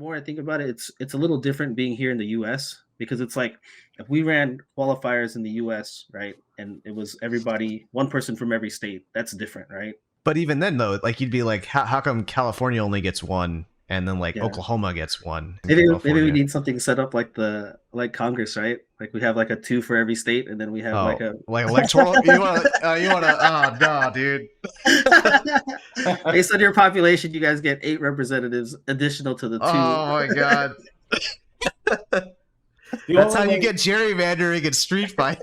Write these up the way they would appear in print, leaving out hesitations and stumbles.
more I think about it, it's a little different being here in the US because it's like if we ran qualifiers in the US, right, and it was everybody, one person from every state, that's different, right? But even then, though, like you'd be like, how come California only gets one, and then like Yeah. Oklahoma gets one in Maybe we California? need something set up like the like Congress, right? Like we have like a two for every state, and then we have like Oh, a like electoral? You want to? Oh no, dude. based on your population, you guys get 8 representatives additional to the two. Oh my god. The That's only how you way- get gerrymandering in Street Fighter.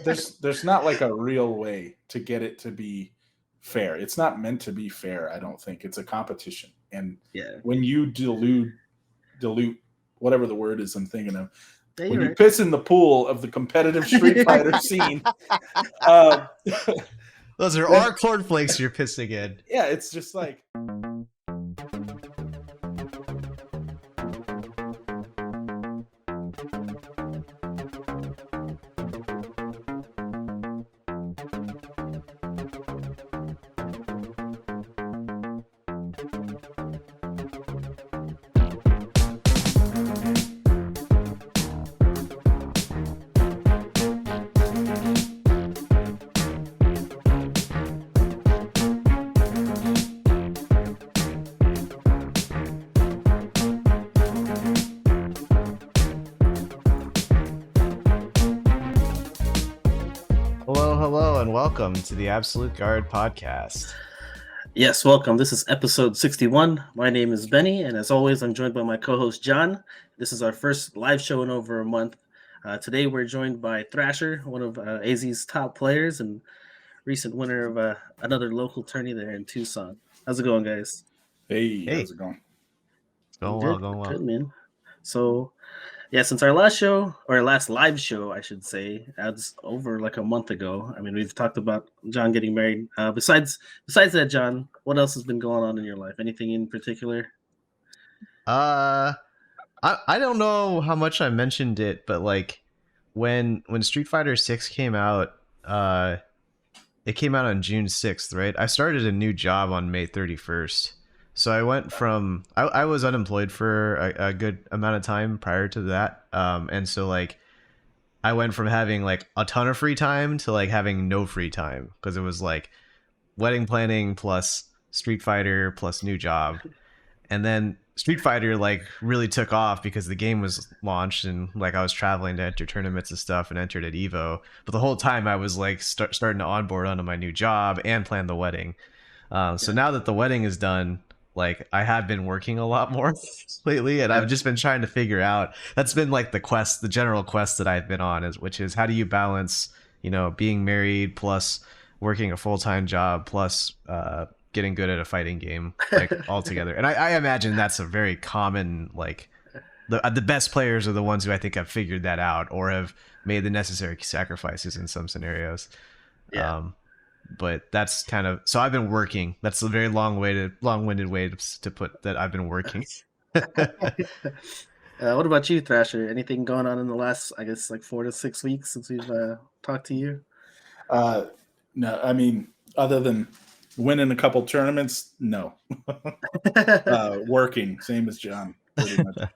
There's not like a real way to get it to be fair. It's not meant to be fair. I don't think it's a competition. And Yeah. when you dilute whatever the word is I'm thinking of, Yeah, when you're you right. piss in the pool of the competitive Street Fighter scene, Those are our cornflakes you're pissing in. yeah, it's just like. Hello, and welcome to the Absolute Guard podcast. Yes, welcome. This is episode 61. My name is Benny, and as always, I'm joined by my co-host John. This is our first live show in over a month. Today, we're joined by Thrasher, one of AZ's top players and recent winner of another local tourney there in Tucson. How's it going, guys? Hey, how's it going? It's going well. Good, man. So, yeah, since our last show, or last live show, I should say, that's over like a month ago. I mean, we've talked about John getting married. Besides that, John, what else has been going on in your life? Anything in particular? I don't know how much I mentioned it, but like when Street Fighter 6 came out, it came out on June 6th, right? I started a new job on May 31st. So I went from I was unemployed for a good amount of time prior to that. And so like I went from having like a ton of free time to like having no free time because it was like wedding planning plus Street Fighter plus new job. And then Street Fighter like really took off because the game was launched and like I was traveling to enter tournaments and stuff and entered at Evo. But the whole time I was like starting to onboard onto my new job and plan the wedding. So now that the wedding is done, like I have been working a lot more lately, and I've just been trying to figure out. That's been like the general quest that I've been on, which is how do you balance, being married plus working a full-time job plus getting good at a fighting game, like all together. And I imagine that's a very common, like the best players are the ones who I think have figured that out or have made the necessary sacrifices in some scenarios. Yeah. But that's kind of, so I've been working. That's a very long-winded way to put that I've been working. What about you, Thrasher? Anything going on in the last, I guess, like 4 to 6 weeks since we've talked to you? No, I mean, other than winning a couple tournaments, no. Working, same as John, pretty much.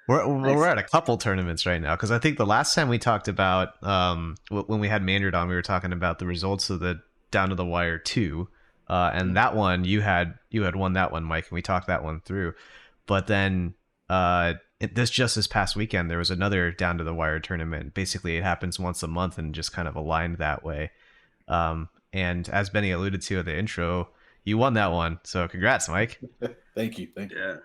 We're at a couple tournaments right now because I think the last time we talked about when we had Maynard on, we were talking about the results of the Down to the Wire 2, and that one you had won that one, Mike, and we talked that one through. But then this past weekend there was another Down to the Wire tournament. Basically, it happens once a month and just kind of aligned that way. And as Benny alluded to at the intro, you won that one, so congrats, Mike. Thank you. Yeah.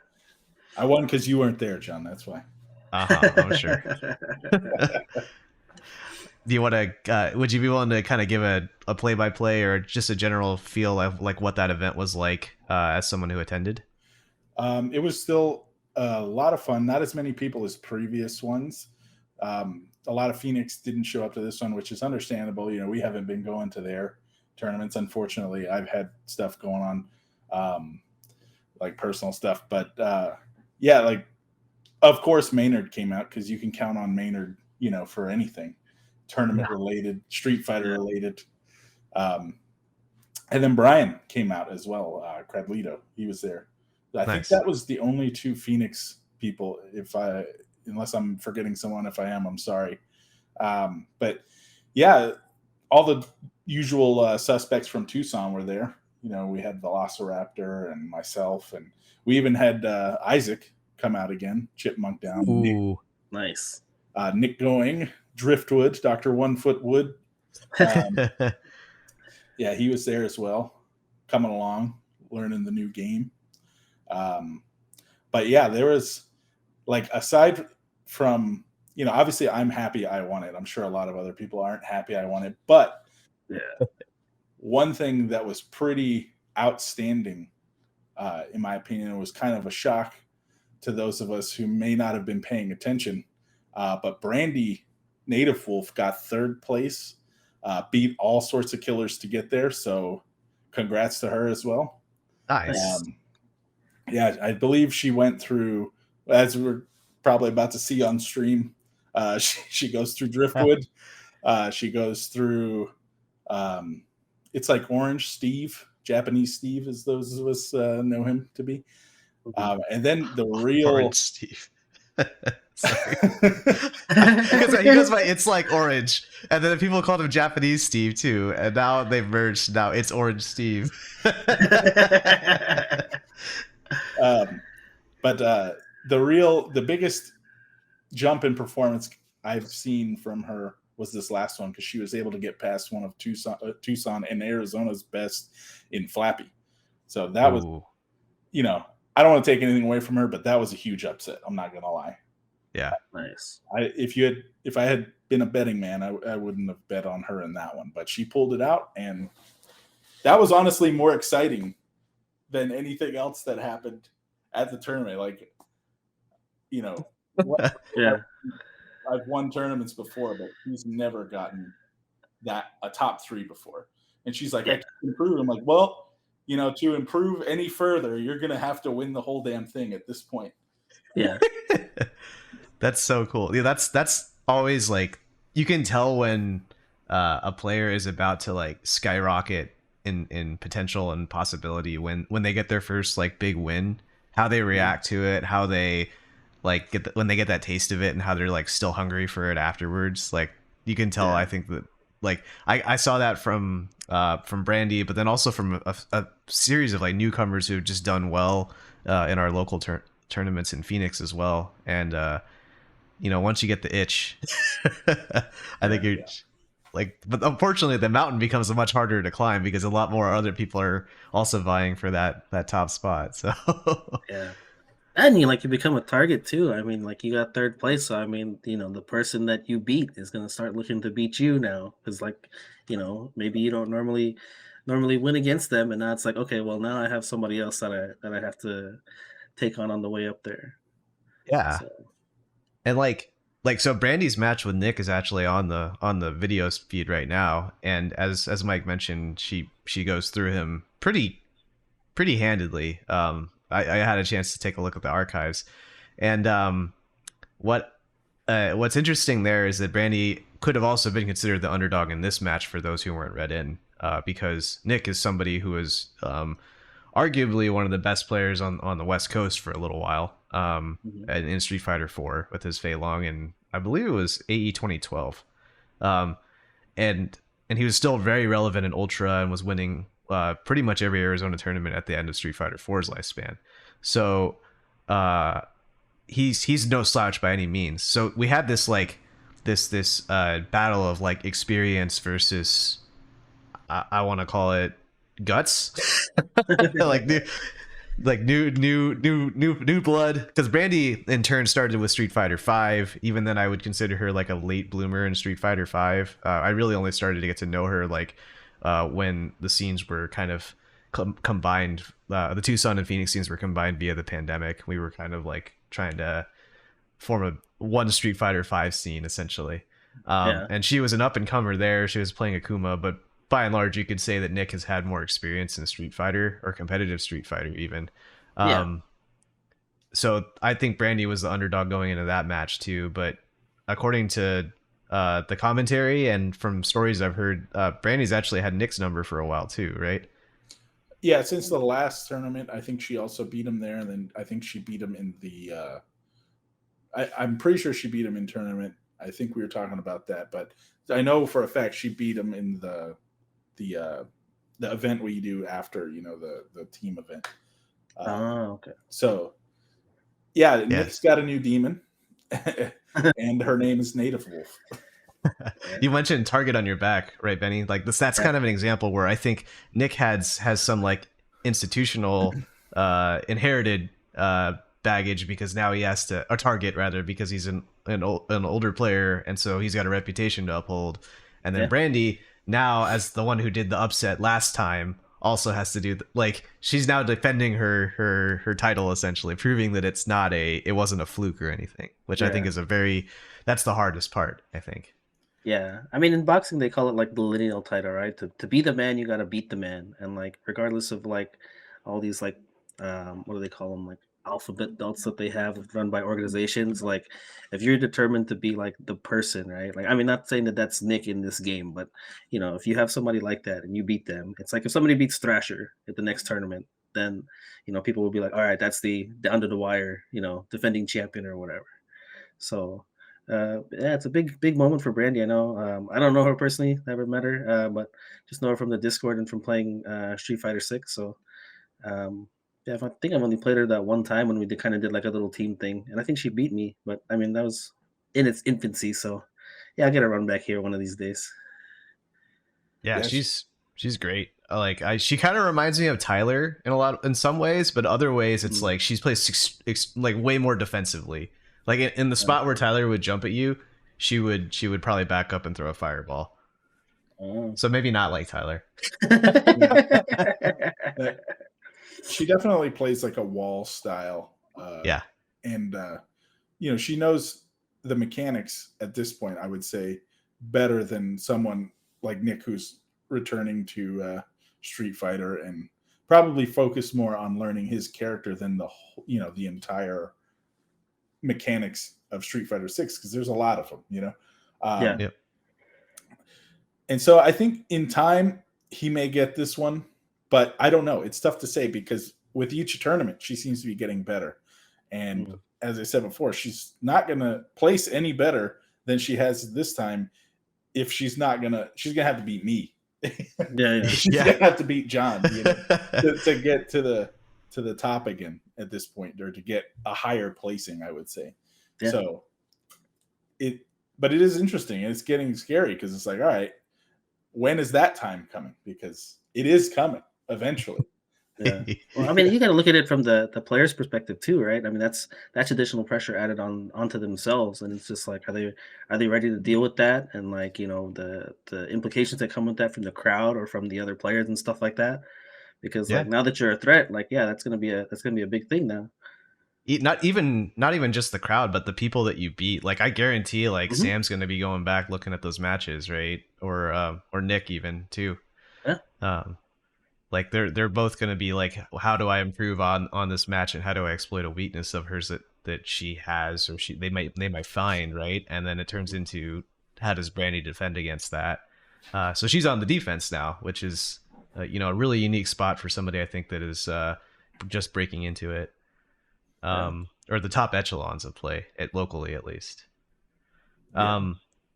I won because you weren't there, John. That's why. I'm sure. Do you want to? Would you be willing to kind of give a play-by-play or just a general feel of like what that event was like as someone who attended? It was still a lot of fun. Not as many people as previous ones. A lot of Phoenix didn't show up to this one, which is understandable. We haven't been going to their tournaments. Unfortunately, I've had stuff going on, like personal stuff, but. Yeah, like, of course, Maynard came out because you can count on Maynard, for anything tournament related, Street Fighter related. And then Brian came out as well, Cradlito. He was there I think Nice. that was the only two Phoenix people. Unless I'm forgetting someone, if I am, I'm sorry. But yeah, all the usual suspects from Tucson were there. You know, we had Velociraptor and myself, and we even had Isaac come out again, Chipmunk down, Ooh. Nice. Nick Going, Driftwood, Dr. One Foot Wood. Yeah, he was there as well, coming along, learning the new game. But yeah, there was, like, aside from, you know, obviously I'm happy I won it. I'm sure a lot of other people aren't happy I won it. But Yeah. one thing that was pretty outstanding, in my opinion, it was kind of a shock to those of us who may not have been paying attention. But Brandy Native Wolf got third place, beat all sorts of killers to get there. So congrats to her as well. Nice. Yeah, I believe she went through, as we're probably about to see on stream, she goes through Driftwood. She goes through, it's like Orange Steve, Japanese Steve, as those of us know him to be. And then the real Orange Steve. Sorry. Because he goes by It's Like Orange, and then people called him Japanese Steve too, and now they've merged. Now it's Orange Steve. But the biggest jump in performance I've seen from her was this last one, because she was able to get past one of Tucson and Arizona's best in Flappy. So that was, you know, I don't want to take anything away from her, but that was a huge upset. I'm not gonna lie. Yeah, nice. If I had been a betting man, I wouldn't have bet on her in that one, but she pulled it out, and that was honestly more exciting than anything else that happened at the tournament. Like, you know, Yeah. I've won tournaments before, but she's never gotten a top 3 before. And she's like, I can improve. I'm like, well, you know, to improve any further, you're gonna have to win the whole damn thing at this point. Yeah. That's so cool. Yeah, that's always, like, you can tell when a player is about to, like, skyrocket in potential and possibility when they get their first, like, big win, how they react to it, how they, like, when they get that taste of it, and how they're, like, still hungry for it afterwards. Like, you can tell. I think that, like, I saw that from Brandy, but then also from a series of, like, newcomers who have just done well in our local tournaments in Phoenix as well. And you know, once you get the itch, I think you're like, but unfortunately the mountain becomes much harder to climb because a lot more other people are also vying for that top spot. So yeah. And you become a target too. I mean, like, you got third place, so I mean, you know, the person that you beat is gonna start looking to beat you now, because, like, you know, maybe you don't normally win against them, and now it's like, okay, well, now I have somebody else that I have to take on the way up there. Yeah. So. And like so Brandy's match with Nick is actually on the video feed right now, and as Mike mentioned, she goes through him pretty handedly. I had a chance to take a look at the archives, and what's interesting there is that Brandy could have also been considered the underdog in this match for those who weren't read in, because Nick is somebody who is arguably one of the best players on the West Coast for a little while, in Street Fighter 4 with his Fei Long, and I believe it was AE 2012, and he was still very relevant in Ultra and was winning pretty much every Arizona tournament at the end of Street Fighter 4's lifespan. So he's no slouch by any means. So we had this this battle of, like, experience versus, I want to call it guts. new blood, because Brandy in turn started with Street Fighter 5. Even then, I would consider her like a late bloomer in Street Fighter 5. I really only started to get to know her when the scenes were kind of combined. The Tucson and Phoenix scenes were combined via the pandemic. We were kind of like trying to form one Street Fighter 5 scene, essentially. And she was an up and comer there. She was playing Akuma, but by and large, you could say that Nick has had more experience in Street Fighter, or competitive Street Fighter even. So I think Brandy was the underdog going into that match too. But according to the commentary and from stories I've heard, Brandy's actually had Nick's number for a while too, right? Yeah, since the last tournament, I think she also beat him there, and then I think she beat him in the. I'm pretty sure she beat him in tournament. I think we were talking about that, but I know for a fact she beat him in the the event we do after the team event. Okay. So yeah, Yeah. Nick's got a new demon, and her name is Native Wolf. You mentioned target on your back, right, Benny? Like that's kind of an example where I think Nick has some like institutional inherited baggage, because now he has to, or target rather, because he's an older player, and so he's got a reputation to uphold. And then Yeah. Brandy, now as the one who did the upset last time, also has to do like she's now defending her title, essentially proving that it wasn't a fluke or anything, which I think is that's the hardest part, I think. Yeah, I mean, in boxing they call it like the lineal title, right? To be the man, you got to beat the man, and like regardless of like all these like what do they call them, like alphabet belts that they have run by organizations. Like if you're determined to be like the person, right? Like I mean, not saying that that's Nick in this game, but if you have somebody like that and you beat them, it's like if somebody beats Thrasher at the next tournament, then people will be like, all right, that's the under the wire, defending champion or whatever. So yeah, it's a big moment for Brandy. I know. I don't know her personally, never met her, but just know her from the Discord and from playing Street Fighter 6. So yeah, I think I've only played her that one time when we kind of did like a little team thing, and I think she beat me. But I mean, that was in its infancy. So yeah, I'll get a run back here one of these days. Yeah, Yes. she's great. She kind of reminds me of Tyler in some ways, but other ways it's Mm. like she's plays like way more defensively. Like in the spot where Tyler would jump at you, she would probably back up and throw a fireball. Oh. So maybe not like Tyler. She definitely plays like a wall style. Yeah. And she knows the mechanics at this point, I would say, better than someone like Nick, who's returning to Street Fighter and probably focus more on learning his character than the entire mechanics of Street Fighter 6, because there's a lot of them. Yeah. Yep. And so I think in time he may get this one, but I don't know. It's tough to say because with each tournament she seems to be getting better. And as I said before, she's not going to place any better than she has this time. If she's going to have to beat me. Yeah. She's going to have to beat Jon to get to the top again at this point, or to get a higher placing, I would say. Yeah. So but it is interesting, and it's getting scary because it's like, all right, when is that time coming? Because it is coming eventually. Yeah. Well, I mean, you got to look at it from the player's perspective too, right? I mean, that's additional pressure added onto themselves, and it's just like, are they ready to deal with that, and like the implications that come with that from the crowd or from the other players and stuff like that. Because like now that you're a threat, like that's gonna be a big thing now. Not even just the crowd, but the people that you beat. Like I guarantee, like Sam's going to be going back looking at those matches, right? Or Nick even too. Yeah. Like they're both going to be like, how do I improve on this match, and how do I exploit a weakness of hers that she has, or they might find, right? And then it turns into, how does Brandy defend against that? So she's on the defense now, which is a really unique spot for somebody, I think, that is just breaking into it. Or the top echelons of play, locally at least.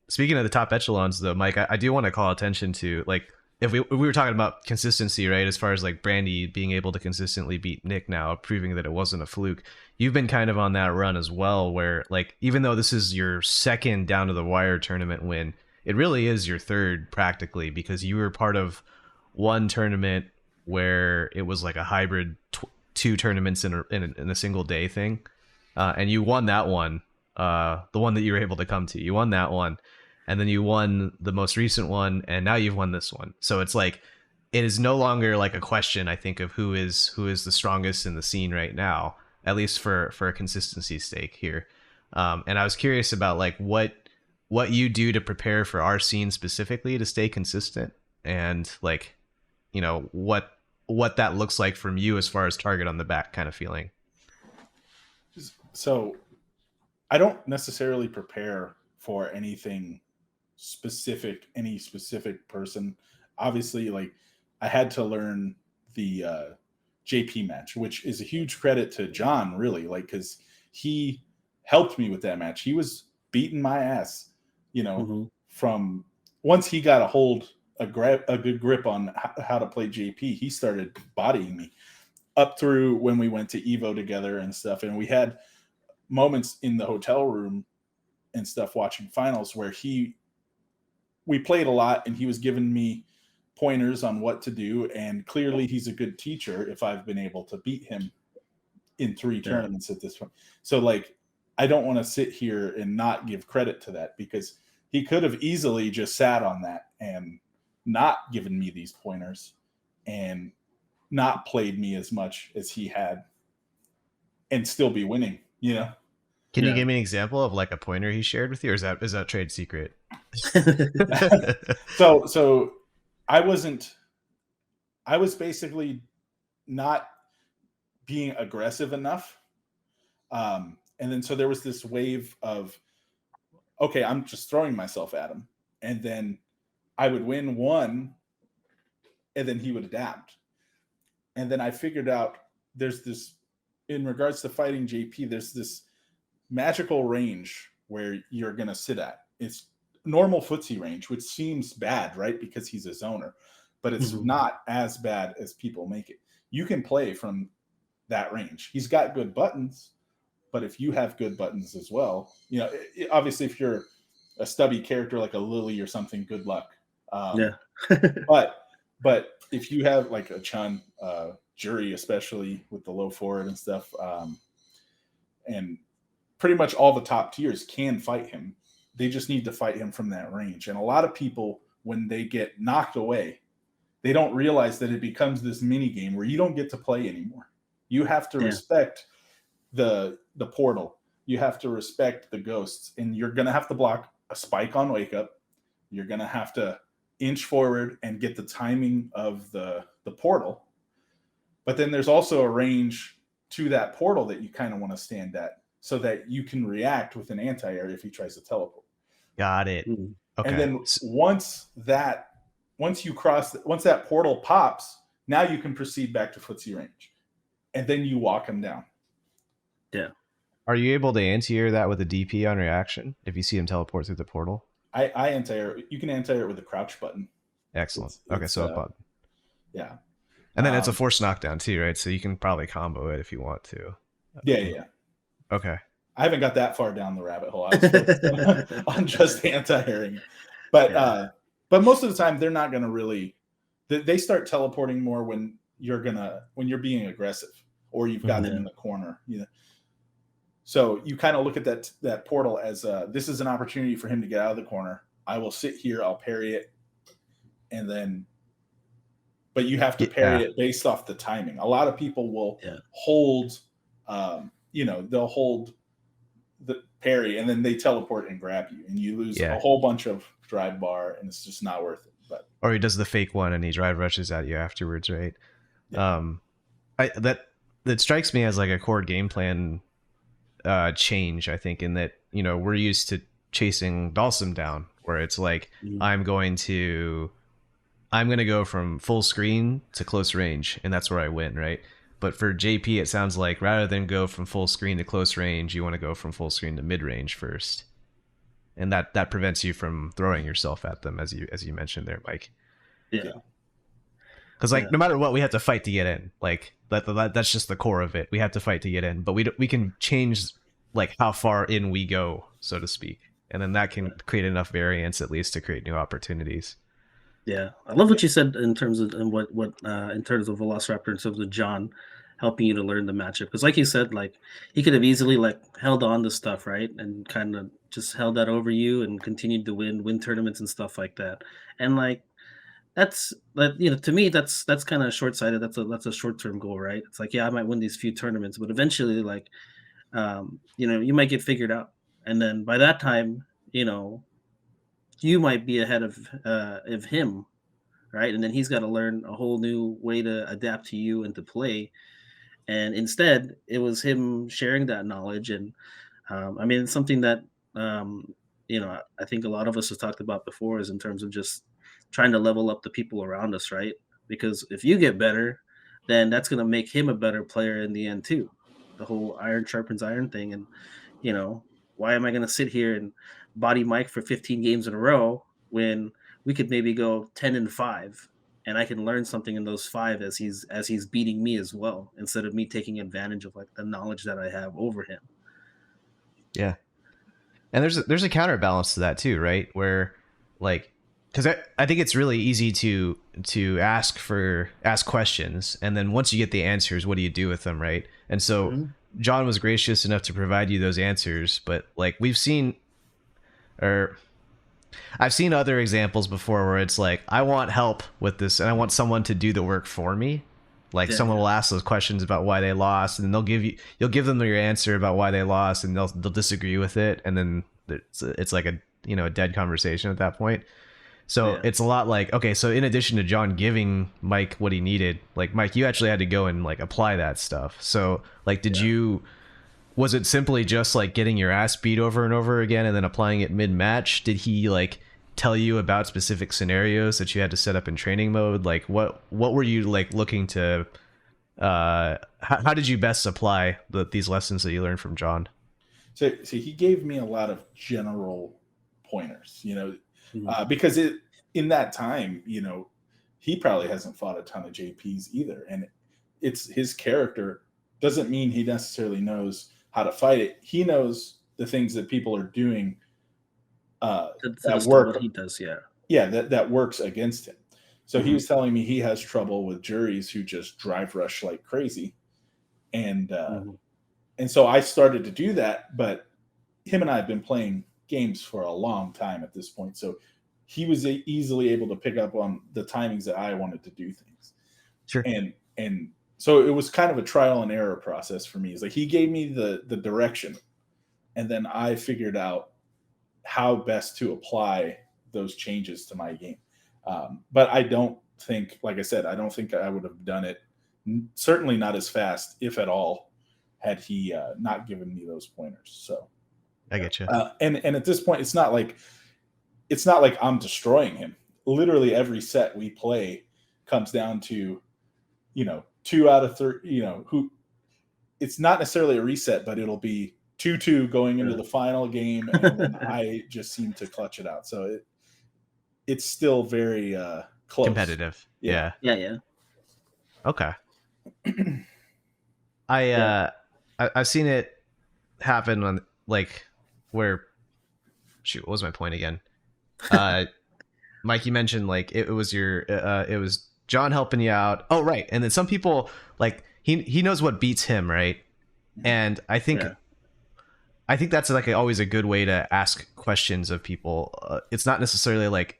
Speaking of the top echelons, though, Mike, I do want to call attention to, like, if we were talking about consistency, right, as far as like Brandy being able to consistently beat Nick now, proving that it wasn't a fluke. You've been kind of on that run as well, where like even though this is your second down to the wire tournament win, it really is your third practically, because you were part of one tournament where it was like a hybrid two tournaments in a single day thing, and you won that one, the one that you were able to come to. You won that one, and then you won the most recent one, and now you've won this one. So it's like, it is no longer like a question, I think, of who is the strongest in the scene right now, at least for a consistency stake here. And I was curious about like what you do to prepare for our scene specifically to stay consistent, and like, what that looks like from you as far as target on the back kind of feeling. So I don't necessarily prepare for anything specific, any specific person. Obviously, like I had to learn the JP match, which is a huge credit to Jon, really, like, because he helped me with that match. He was beating my ass, from once he got a good grip on how to play JP. He started bodying me up through when we went to Evo together and stuff, and we had moments in the hotel room and stuff watching finals where we played a lot and he was giving me pointers on what to do, and clearly he's a good teacher if I've been able to beat him in 3 tournaments at this point. So like, I don't want to sit here and not give credit to that, because he could have easily just sat on that and not given me these pointers and not played me as much as he had and still be winning, Can you give me an example of like a pointer he shared with you, or is that trade secret? So I was basically not being aggressive enough. And then so there was this wave of, okay, I'm just throwing myself at him. And then I would win one, and then he would adapt. And then I figured out there's this, in regards to fighting JP, there's this magical range where you're going to sit at. It's normal footsie range, which seems bad, right? Because he's a zoner, but it's not as bad as people make it. You can play from that range. He's got good buttons, but if you have good buttons as well, obviously if you're a stubby character like a Lily or something, good luck. But if you have like a Chun, Jury, especially with the low forward and stuff, and pretty much all the top tiers can fight him. They just need to fight him from that range. And a lot of people, when they get knocked away, they don't realize that it becomes this mini game where you don't get to play anymore. You have to respect the portal. You have to respect the ghosts, and you're going to have to block a spike on wake up. You're going to have to inch forward and get the timing of the portal. But then there's also a range to that portal that you kind of want to stand at, so that you can react with an anti-air if he tries to teleport. Got it. Okay. And then once that portal pops, now you can proceed back to footsie range, and then you walk him down. Yeah. Are you able to anti-air that with a DP on reaction if you see him teleport through the portal? I anti-air. You can anti-air with a crouch button. Excellent. Okay, so a button. Yeah. And then it's a force knockdown too, right? So you can probably combo it if you want to. Yeah. Okay. I haven't got that far down the rabbit hole. I was focused on just anti-airing. But most of the time they're not going to really. They start teleporting more when you're being aggressive or you've got them in the corner. So you kind of look at that portal as this is an opportunity for him to get out of the corner. I will sit here, I'll parry it, and then. But you have to parry it based off the timing. A lot of people will hold, they'll hold the parry and then they teleport and grab you, and you lose a whole bunch of drive bar, and it's just not worth it. Or he does the fake one and he drive rushes at you afterwards, right? Yeah. That strikes me as like a core game plan change, I think, in that we're used to chasing Dalsum down, where it's like I'm going to go from full screen to close range, and that's where I win, right? But for JP, it sounds like rather than go from full screen to close range, you want to go from full screen to mid range first, and that prevents you from throwing yourself at them, as you mentioned there, Mike. Yeah. Because no matter what, we have to fight to get in. Like that's just the core of it. We have to fight to get in, but we can change like how far in we go, so to speak, and then that can create enough variance at least to create new opportunities. Yeah, I love what you said in terms of in terms of Velociraptor, in terms of Jon helping you to learn the matchup. Because like you said, like he could have easily like held on to stuff, right, and kind of just held that over you and continued to win tournaments and stuff like that. And like to me that's kind of short sighted. That's a short term goal, right? It's like I might win these few tournaments, but eventually like you might get figured out, and then by that time you might be ahead of him, right? And then he's got to learn a whole new way to adapt to you and to play. And instead, it was him sharing that knowledge. And it's something that I think a lot of us have talked about before, is in terms of just trying to level up the people around us, right? Because if you get better, then that's going to make him a better player in the end too. The whole iron sharpens iron thing. And, why am I going to sit here and body Mike for 15 games in a row when we could maybe go 10-5 and I can learn something in those 5 as he's beating me as well, instead of me taking advantage of like the knowledge that I have over him. Yeah. And there's a counterbalance to that too, right? Where like, because I think it's really easy to ask questions, and then once you get the answers, what do you do with them, right? And so Jon was gracious enough to provide you those answers, but like I've seen other examples before where it's like, I want help with this and I want someone to do the work for me. Like someone will ask those questions about why they lost, and you'll give them your answer about why they lost, and they'll disagree with it, and then it's like a dead conversation at that point. So it's a lot like, okay, so in addition to Jon giving Mike what he needed, like Mike, you actually had to go and like apply that stuff. So like, was it simply just like getting your ass beat over and over again and then applying it mid-match? Did he like tell you about specific scenarios that you had to set up in training mode? Like what were you like looking to how did you best apply these lessons that you learned from Jon? So he gave me a lot of general pointers, because in that time, he probably hasn't fought a ton of JPs either, and it's his character doesn't mean he necessarily knows how to fight it. He knows the things that people are doing that work. What he does, that works against him. So he was telling me he has trouble with juries who just drive rush like crazy, and so I started to do that. But him and I have been playing games for a long time at this point, so he was easily able to pick up on the timings that I wanted to do things. Sure. And so it was kind of a trial and error process for me. It's like he gave me the direction, and then I figured out how best to apply those changes to my game. But I don't think, like I said, I don't think I would have done it, certainly not as fast, if at all, had he not given me those pointers. So I get you. And at this point, it's not like I'm destroying him. Literally every set we play comes down to, 2 out of 3, who it's not necessarily a reset, but it'll be 2-2 going into the final game. And then I just seem to clutch it out. So it's still very close. Competitive. Yeah. Okay. I've seen it happen on like where, shoot, what was my point again? Mike, you mentioned like it was Jon helping you out. Oh, right. And then some people like he knows what beats him, right? And I think that's like always a good way to ask questions of people. It's not necessarily like,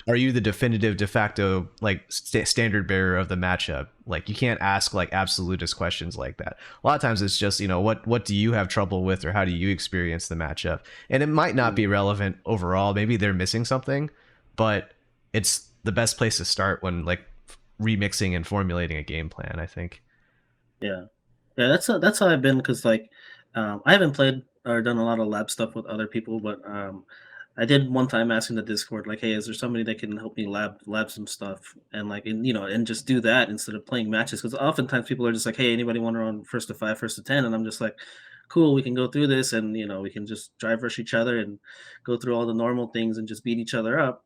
are you the definitive de facto like standard bearer of the matchup? Like you can't ask like absolutist questions like that. A lot of times it's just, what do you have trouble with, or how do you experience the matchup? And it might not be relevant overall. Maybe they're missing something, but it's the best place to start when like remixing and formulating a game plan, I think. Yeah. That's how I've been. Cause like, I haven't played or done a lot of lab stuff with other people, but, I did one time asking the Discord, like, hey, is there somebody that can help me lab some stuff, and like, and just do that instead of playing matches? Because oftentimes people are just like, hey, anybody want to run 1st to 5, 1st to 10? And I'm just like, cool, we can go through this, and we can just drive rush each other and go through all the normal things and just beat each other up.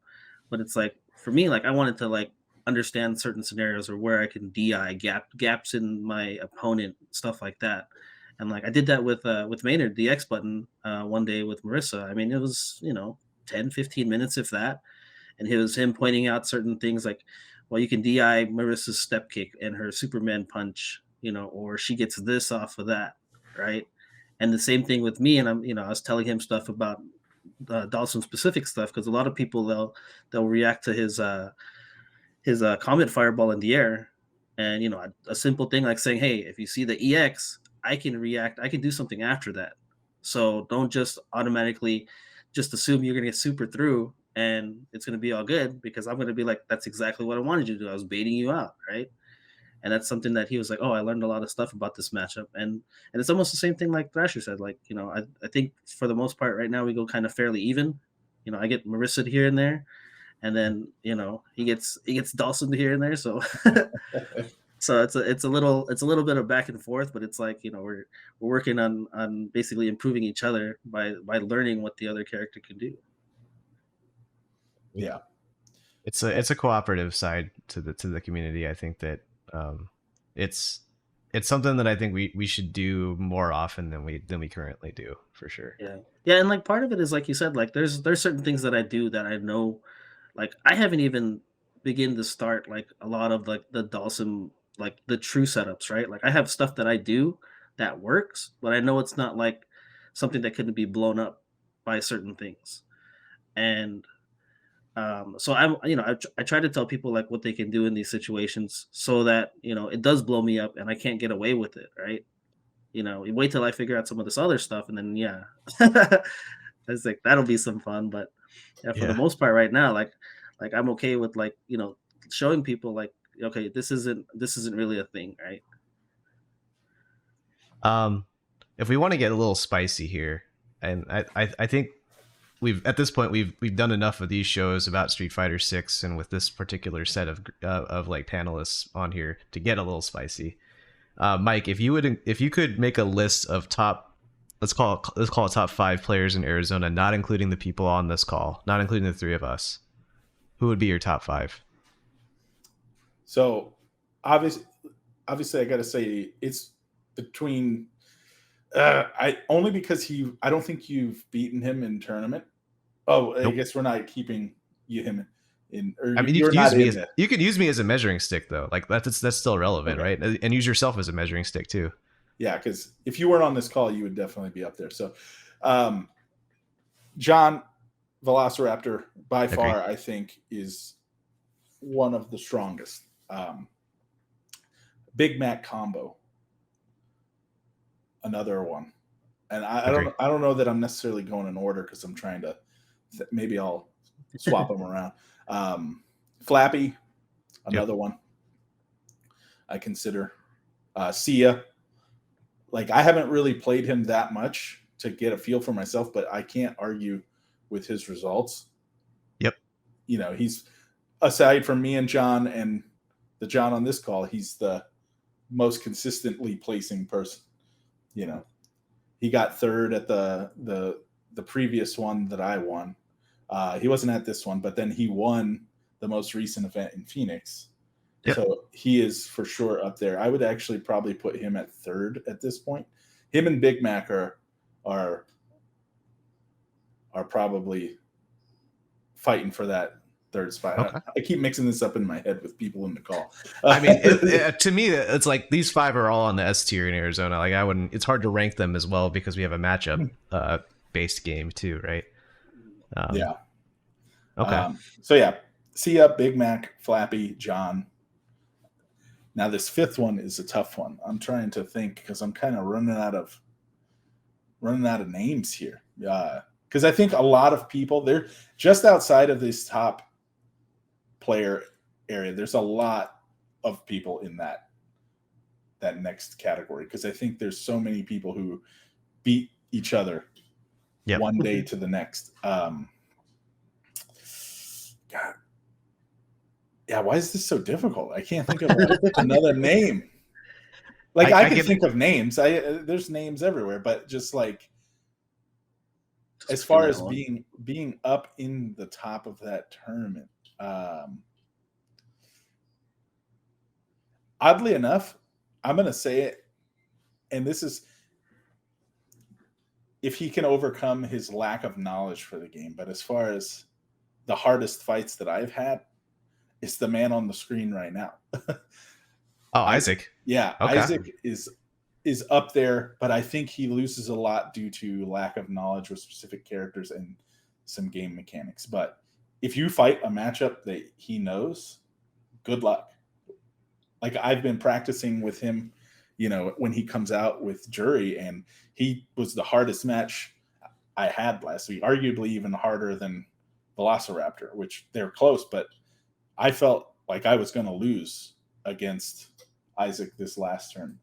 But it's like, for me, like I wanted to like understand certain scenarios or where I can DI gaps in my opponent, stuff like that. And like I did that with Maynard, the X button, one day with Marissa. I mean, it was 10, 15 minutes, if that. And it was him pointing out certain things like, well, you can DI Marissa's step kick and her Superman punch, or she gets this off of that, right? And the same thing with me. And I was telling him stuff about Dawson specific stuff, because a lot of people they'll react to his comet fireball in the air, and a simple thing like saying, hey, if you see the EX, I can react, I can do something after that. So don't just automatically just assume you're going to get super through and it's going to be all good, because I'm going to be like, that's exactly what I wanted you to do. I was baiting you out, right? And that's something that he was like, oh, I learned a lot of stuff about this matchup. And it's almost the same thing like Thrasher said. Like, I think for the most part right now we go kind of fairly even. I get Marissa here and there, and then he gets Dawson here and there. So So it's a little bit of back and forth, but it's like, we're working on basically improving each other by learning what the other character can do. Yeah. It's a cooperative side to the community. I think that it's something that I think we should do more often than we currently do, for sure. Yeah, and like part of it is like you said, like there's certain things that I do that I know, like I haven't even begin to start like a lot of like the Dawson, like the true setups, right? Like I have stuff that I do that works, but I know it's not like something that couldn't be blown up by certain things. And so I try to tell people like what they can do in these situations so that it does blow me up and I can't get away with it, right? You wait till I figure out some of this other stuff, and then yeah, it's like that'll be some fun. But yeah, for the Yeah. most part, right now, like I'm okay with like showing people like, okay, this isn't really a thing, right? If we want to get a little spicy here, and I think at this point we've done enough of these shows about Street Fighter 6 and with this particular set of like panelists on here to get a little spicy. Mike, if you could make a list of top, let's call it top 5 players in Arizona, not including the people on this call, not including the 3 of us, who would be your top 5? So obviously I got to say it's between I only because I don't think you've beaten him in tournament. Oh, Nope. I guess we're not keeping him in. I mean, you could use me as a measuring stick though. Like that's still relevant, okay, right? And use yourself as a measuring stick too. Yeah, because if you weren't on this call, you would definitely be up there. So, Jon Velociraptor by far, I think, is one of the strongest. Big Mac combo, another one, and I don't know that I'm necessarily going in order because I'm trying to maybe I'll swap them around. Flappy, another one I consider. Sia, like I haven't really played him that much to get a feel for myself, but I can't argue with his results. Yep. He's, aside from me and Jon and the Jon on this call, he's the most consistently placing person. He got third at the previous one that I won. He wasn't at this one, but then he won the most recent event in Phoenix. Yep. So he is for sure up there. I would actually probably put him at third at this point. Him and Big Mac are probably fighting for that third spot. Okay. I keep mixing this up in my head with people in the call. I mean, to me, it's like these 5 are all on the S tier in Arizona. Like it's hard to rank them as well because we have a matchup based game too, right? Yeah. Okay. So yeah, Sia, Big Mac, Flappy, Jon. Now this 5th one is a tough one. I'm trying to think because I'm kind of running out of names here. Because I think a lot of people, they're just outside of this top player area. There's a lot of people in that next category because I think there's so many people who beat each other one day to the next. God. Yeah, why is this so difficult? I can't think of another name. Like I can think of names. There's names everywhere, but just like as far as being up in the top of that tournament, oddly enough, I'm going to say it, and this is if he can overcome his lack of knowledge for the game. But as far as the hardest fights that I've had, it's the man on the screen right now. Isaac. Yeah, okay. Isaac is up there, but I think he loses a lot due to lack of knowledge with specific characters and some game mechanics. But if you fight a matchup that he knows, good luck. Like I've been practicing with him, when he comes out with Jury, and he was the hardest match I had last week, arguably even harder than Velociraptor, which they're close, but I felt like I was going to lose against Isaac this last turn.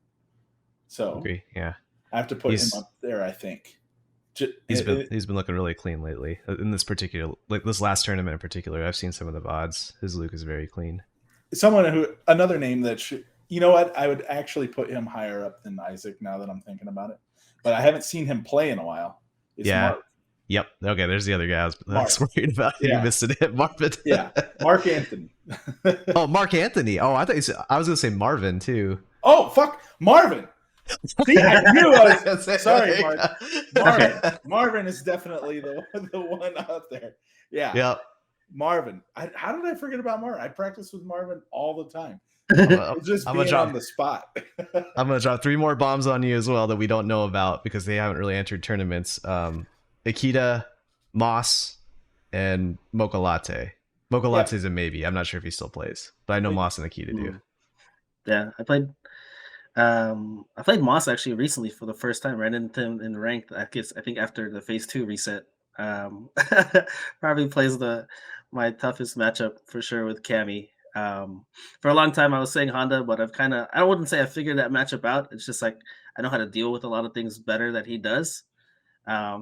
So yeah, I have to put him up there, I think. He's been looking really clean lately in this particular, like this last tournament in particular. I've seen some of the VODs. His Luke is very clean. Another name that You know what? I would actually put him higher up than Isaac now that I'm thinking about it. But I haven't seen him play in a while. It's Yeah. Mark. Yep. Okay. There's the other guy I was worried about. Yeah. You missed it. Marvin. Yeah. Mark Anthony. Oh, Mark Anthony. Oh, I thought I was gonna say Marvin too. Oh, fuck. Marvin. See, I knew I was. Sorry, Mark. Marvin is definitely the one out there. Yeah. Yep. Marvin. How did I forget about Marvin? I practice with Marvin all the time. Just I'm being on the spot. I'm gonna drop 3 more bombs on you as well that we don't know about because they haven't really entered tournaments. Akita, Moss, and Mocha Latte. Mocha Latte is a maybe. I'm not sure if he still plays, but I know Moss and Akita do. Yeah, I played Moss actually recently for the first time. Ran into him in ranked. I think after the phase 2 reset. Probably plays my toughest matchup for sure with Cammy. For a long time I was saying Honda, but I wouldn't say I figured that matchup out. It's just like I know how to deal with a lot of things better that he does.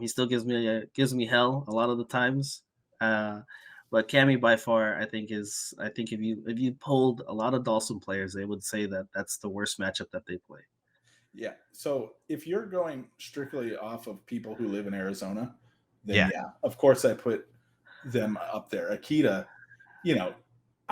He still gives me hell a lot of the times. But Cammy by far, I think if you polled a lot of Dawson players, they would say that that's the worst matchup that they play. Yeah. So if you're going strictly off of people who live in Arizona, then yeah, of course I put them up there. Akita,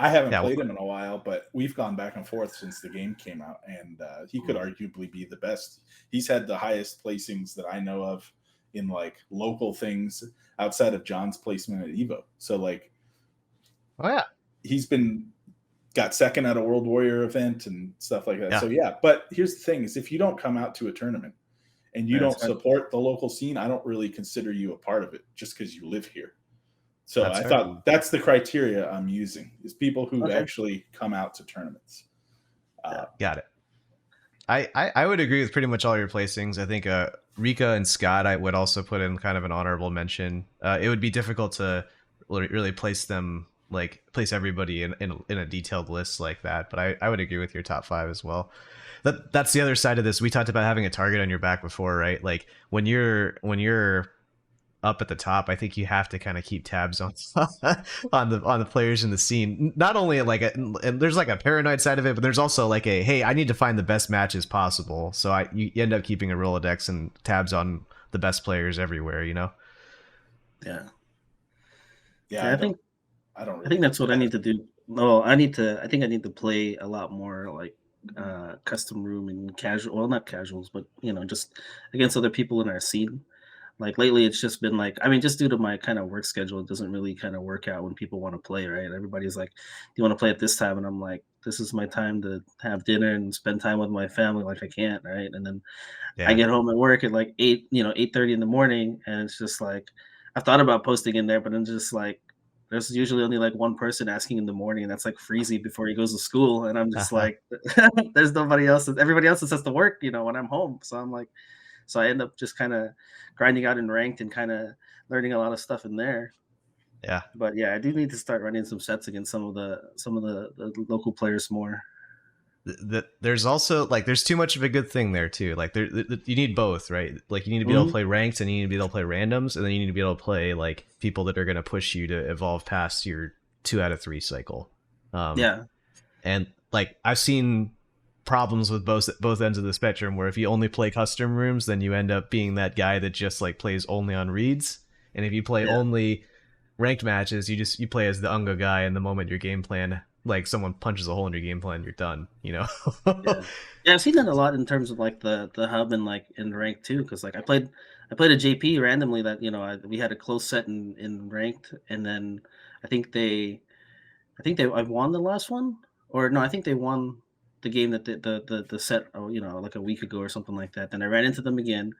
I haven't played him in a while, but we've gone back and forth since the game came out, and he could arguably be the best. He's had the highest placings that I know of in like local things outside of John's placement at Evo. So like, oh yeah, he's got second at a World Warrior event and stuff like that. Yeah. So yeah, but here's the thing: is if you don't come out to a tournament and you don't support the local scene, I don't really consider you a part of it just because you live here. So I thought that's the criteria I'm using is people who actually come out to tournaments. Got it. I would agree with pretty much all your placings. I think Rika and Scott I would also put in kind of an honorable mention. It would be difficult to really place everybody in a detailed list like that, but I would agree with your top 5 as well. That's the other side of this. We talked about having a target on your back before, right? Like when you're up at the top, I think you have to kind of keep tabs on on the players in the scene. Not only and there's like a paranoid side of it, but there's also like hey, I need to find the best matches possible. So you end up keeping a Rolodex and tabs on the best players everywhere, Yeah. Yeah, I think that's what I need to do. No, I think I need to play a lot more like custom room and casual. Well, not casuals, but just against other people in our scene. Like lately, it's just been like, just due to my kind of work schedule, it doesn't really kind of work out when people want to play, right? Everybody's like, "Do you want to play at this time?" And I'm like, "This is my time to have dinner and spend time with my family." Like I can't, right? And then I get home at work at like 8:30 in the morning, and it's just like I've thought about posting in there, but I'm just like, there's usually only like one person asking in the morning, and that's like Freezy before he goes to school, and I'm just like, there's nobody else. Everybody else has to work, when I'm home. So I'm like, so I end up just kind of grinding out in ranked and kind of learning a lot of stuff in there. Yeah. But yeah, I do need to start running some sets against some of the local players more. There's also there's too much of a good thing there too. Like you need both, right? Like you need to be able to play ranked, and you need to be able to play randoms, and then you need to be able to play like people that are going to push you to evolve past your 2 out of 3 cycle. And like I've seen problems with both ends of the spectrum where if you only play custom rooms, then you end up being that guy that just like plays only on reads, and if you play only ranked matches, you play as the Unga guy, and the moment your game plan, like someone punches a hole in your game plan, you're done. Yeah, I've seen that a lot in terms of like the hub and like in ranked too, because like I played a JP randomly that we had a close set in ranked, and then I think I won the last one, or no, I think they won the game that the set like a week ago or something like that. Then I ran into them again,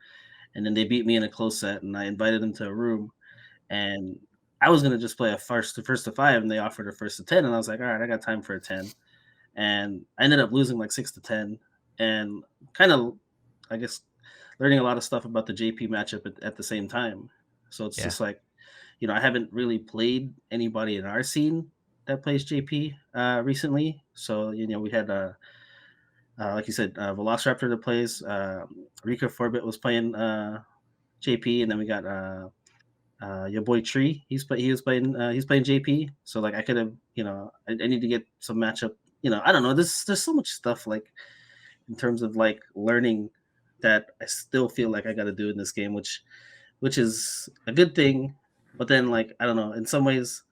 and then they beat me in a close set, and I invited them to a room, and I was gonna just play a first to 5, and they offered a first to 10, and I was like, all right, I got time for a 10, and I ended up losing like 6-10, and kind of, I guess, learning a lot of stuff about the JP matchup at the same time. So it's just like, I haven't really played anybody in our scene that plays JP recently. So we had like you said, Velociraptor that plays. Rika Forbit was playing JP, and then we got your boy Tree. He's playing JP. So like I could have, I need to get some matchup I don't know. There's so much stuff like in terms of like learning that I still feel like I got to do in this game, which is a good thing. But then like I don't know, in some ways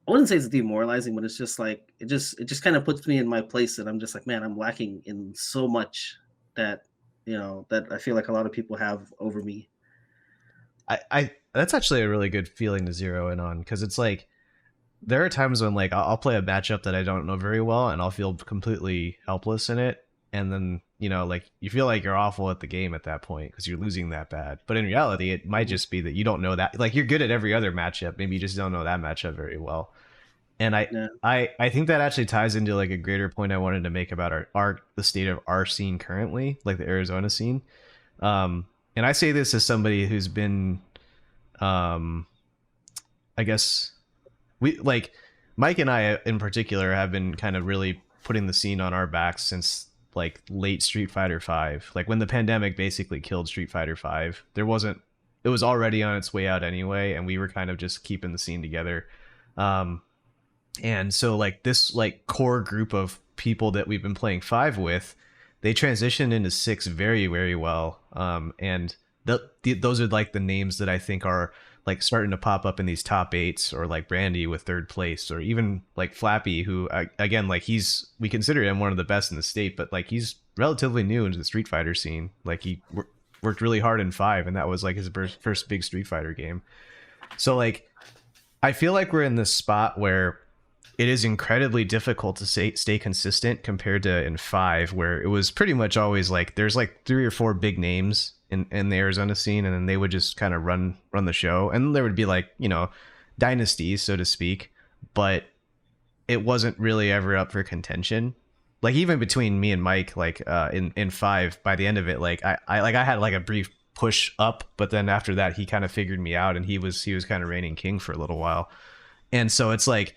I wouldn't say it's demoralizing, but it's just like it just kind of puts me in my place, and I'm just like, man, I'm lacking in so much that that I feel like a lot of people have over me. I that's actually a really good feeling to zero in on, because it's like there are times when like I'll play a matchup that I don't know very well and I'll feel completely helpless in it, and then like you feel like you're awful at the game at that point because you're losing that bad. But in reality, it might just be that you don't know that, like, you're good at every other matchup, maybe you just don't know that matchup very well. And Yeah, I think that actually ties into like a greater point I wanted to make about our the state of our scene currently, like the Arizona scene. And I say this as somebody who's been, um I guess, we like Mike and I in particular have been kind of really putting the scene on our backs since like late Street Fighter 5. Like when the pandemic basically killed Street Fighter 5, there wasn't it was already on its way out anyway, and we were kind of just keeping the scene together. Um and so like this like core group of people that we've been playing 5 with, they transitioned into 6 very very well. And those are like the names that I think are like starting to pop up in these top 8s, or like Brandy with 3rd place, or even like Flappy, who again, like we consider him one of the best in the state, but like he's relatively new into the Street Fighter scene. Like he worked really hard in 5, and that was like his first big Street Fighter game. So like I feel like we're in this spot where it is incredibly difficult to stay consistent compared to in 5, where it was pretty much always like there's like 3 or 4 big names in the Arizona scene, and then they would just kind of run the show, and there would be like dynasties, so to speak, but it wasn't really ever up for contention. Like even between me and Mike, like in 5, by the end of it, like I had like a brief push up, but then after that he kind of figured me out, and he was kind of reigning king for a little while. And so it's like,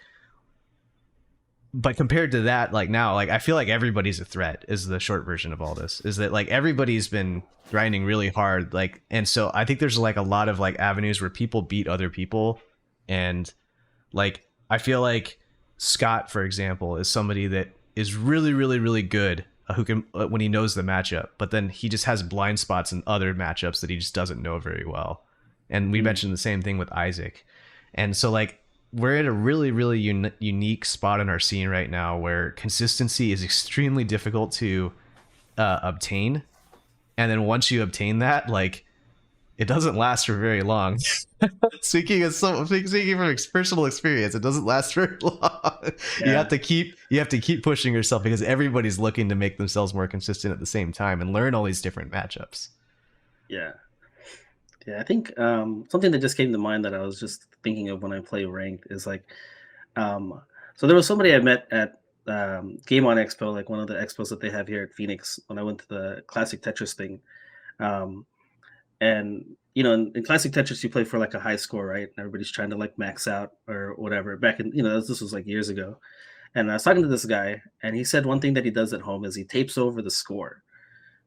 but compared to that, like now, like I feel like everybody's a threat is the short version of all this, is that like everybody's been grinding really hard, like, and so I think there's like a lot of like avenues where people beat other people. And like I feel like Scott, for example, is somebody that is really really really good, who can when he knows the matchup, but then he just has blind spots in other matchups that he just doesn't know very well. And we mentioned the same thing with Isaac. And so like we're at a really really unique spot in our scene right now where consistency is extremely difficult to obtain. And then once you obtain that, like it doesn't last for very long. Speaking from personal experience, it doesn't last very long. You yeah, have to keep pushing yourself, because everybody's looking to make themselves more consistent at the same time and learn all these different matchups. yeah. Yeah, I think something that just came to mind that I was just thinking of when I play ranked is like, um, so there was somebody I met at Game On Expo, like one of the expos that they have here at Phoenix when I went to the Classic Tetris thing. Um, and in Classic Tetris, you play for like a high score, right? And everybody's trying to like max out or whatever. Back in, this was like years ago. And I was talking to this guy, and he said one thing that he does at home is he tapes over the score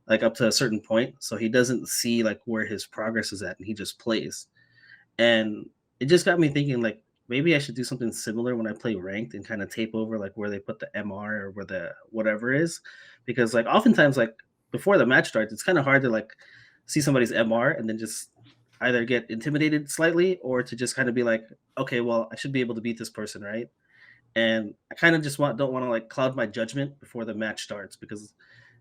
like up to a certain point, so he doesn't see like where his progress is at, and he just plays. And it just got me thinking, like maybe I should do something similar when I play ranked and kind of tape over like where they put the MR or where the whatever is, because like oftentimes like before the match starts, it's kind of hard to like see somebody's MR and then just either get intimidated slightly or to just kind of be like, okay, well I should be able to beat this person, right? And I kind of just don't want to like cloud my judgment before the match starts, because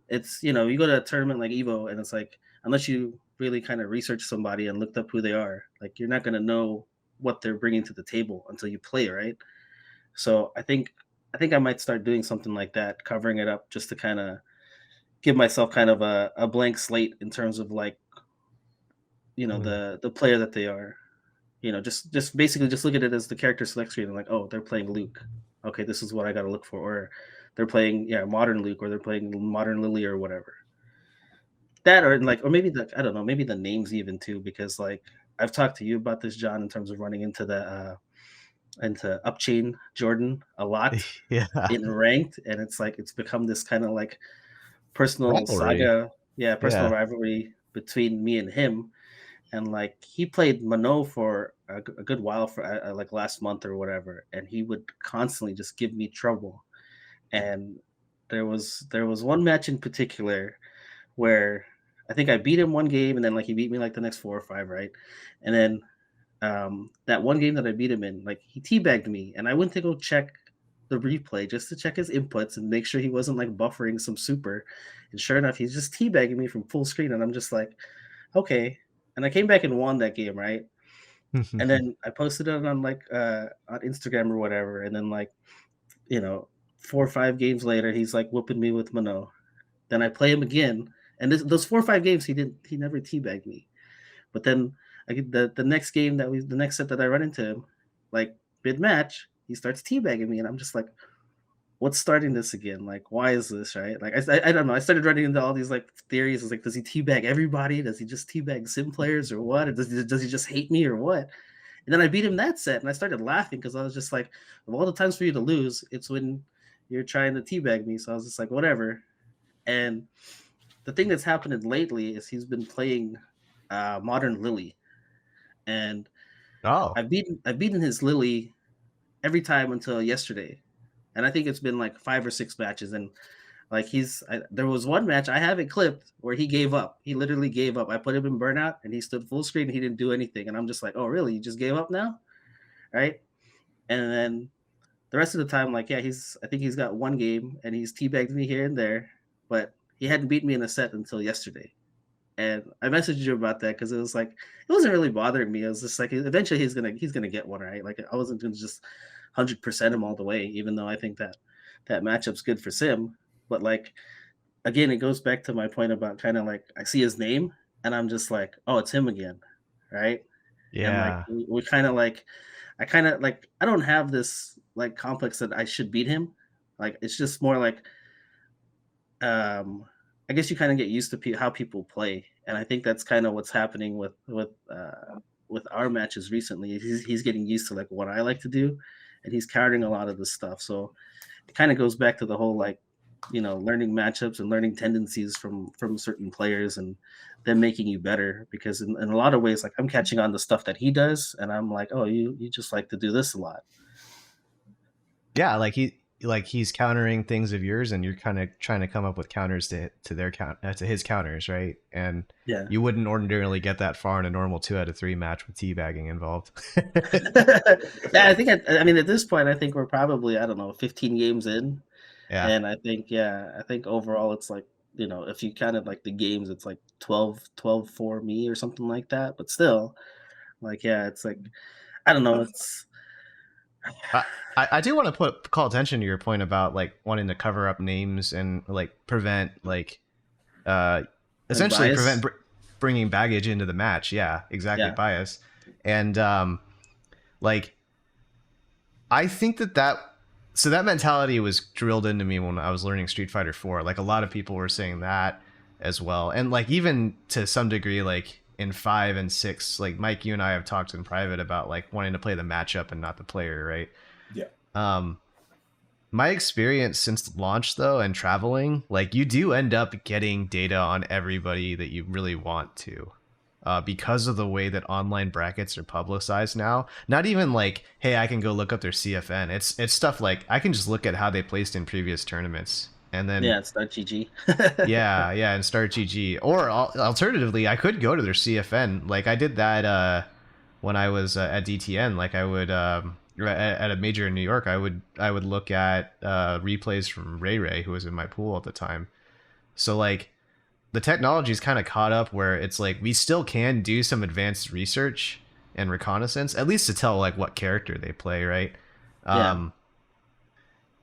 it's you go to a tournament like Evo, and it's like unless you really kind of research somebody and looked up who they are, like you're not going to know what they're bringing to the table until you play, right? So I think I might start doing something like that, covering it up just to kind of give myself kind of a blank slate in terms of like Mm. the player that they are. Just basically just look at it as the character select screen and like, oh, they're playing Luke. Okay, this is what I got to look for. Or they're playing modern Luke, or they're playing modern Lily or whatever. That or like or maybe I don't know, maybe the names even too, because like I've talked to you about this, John, in terms of running into the into Upchain Jordan a lot Yeah. in ranked, and it's like it's become this kind of like personal Rivalry. saga, personal Yeah. rivalry between me and him. And like he played Mano for a good while for like last month or whatever, and he would constantly just give me trouble. and there was one match in particular where I think I beat him one game, and then like he beat me like the next 4 or 5, right? And then that one game that I beat him in, like he teabagged me, and I went to go check the replay just to check his inputs and make sure he wasn't like buffering some super. And sure enough, he's just teabagging me from full screen, and I'm just like, okay. And I came back and won that game, right? And then I posted it on like on Instagram or whatever, and then like 4 or 5 games later, he's like whooping me with Mano. Then I play him again, and those 4 or 5 games he never teabagged me. But then I get the next game the next set that I run into him, like mid match, he starts teabagging me, and I'm just like, what's starting this again? Like, why is this, right? Like, I don't know. I started running into all these like theories. It's like, does he teabag everybody? Does he just teabag sim players or what? Or does he just hate me or what? And then I beat him that set, and I started laughing because I was just like, of all the times for you to lose, it's when you're trying to teabag me. So I was just like, whatever. And the thing that's happening lately is he's been playing Modern Lily, and Oh, I've beaten his Lily every time until yesterday, and I think it's been like 5 or 6 matches. And like there was one match I have it clipped where he gave up. He literally gave up. I put him in burnout, and he stood full screen. And he didn't do anything, and I'm just like, oh really? You just gave up now, right? And then the rest of the time, like, yeah, I think he's got one game, and he's teabagged me here and there, but he hadn't beat me in a set until yesterday. And I messaged you about that because it was like it wasn't really bothering me. It was just like eventually he's gonna get one, right. Like I wasn't gonna just 100% him all the way, even though I think that matchup's good for Sim. But like again, it goes back to my point about kind of like I see his name and I'm just like, oh, it's him again, right? And like yeah. we kind of like I kind of like I don't have this like complex that I should beat him. Like it's just more like um, I guess you kind of get used to how people play, and I think that's kind of what's happening with our matches recently. He's getting used to like what I like to do, and he's countering a lot of this stuff. So it kind of goes back to the whole like learning matchups and learning tendencies from certain players and them making you better. Because in a lot of ways, like I'm catching on the stuff that he does, and I'm like, oh, you just like to do this a lot. Yeah, he's countering things of yours, and you're kind of trying to come up with counters to their to his counters, right? And Yeah. you wouldn't ordinarily get that far in a normal 2 out of 3 match with teabagging involved. Yeah, I think I mean at this point I think we're probably I don't know 15 games in, Yeah. and I think overall it's like if you counted like the games it's like 12 for me or something like that, but still like yeah it's like I don't know it's I, I do want to call attention to your point about like wanting to cover up names and like prevent uh like essentially bias. prevent bringing baggage into the match. Yeah, exactly, Yeah, bias. And like I think that mentality was drilled into me when I was learning Street Fighter 4. Like a lot of people were saying that as well. And like even to some degree like in 5 and 6, like Mike, you and I have talked in private about like wanting to play the matchup and not the player, right? Yeah. Um my experience since launch though and traveling, like you do end up getting data on everybody that you really want to. Because of the way that online brackets are publicized now. Not even like, hey, I can go look up their CFN. It's stuff like I can just look at how they placed in previous tournaments, and then yeah, it's not GG. yeah, and start GG. Or alternatively, I could go to their CFN. Like I did that when I was at DTN. Like I would at a major in New York, I would look at replays from Ray Ray, who was in my pool at the time. So like the technology's kind of caught up where it's like we still can do some advanced research and reconnaissance, at least to tell like what character they play, right? Yeah,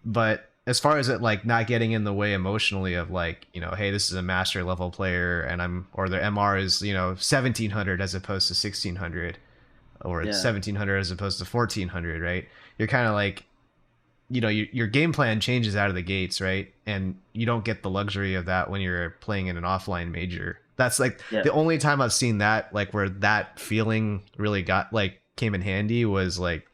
But as far as it like not getting in the way emotionally of like, hey, this is a master level player and or their MR is, 1700 as opposed to 1600, or it's yeah, 1700 as opposed to 1400, right? You're kind of like, your game plan changes out of the gates, right? And you don't get the luxury of that when you're playing in an offline major. That's like yeah, the only time I've seen that, like where that feeling really got like came in handy was like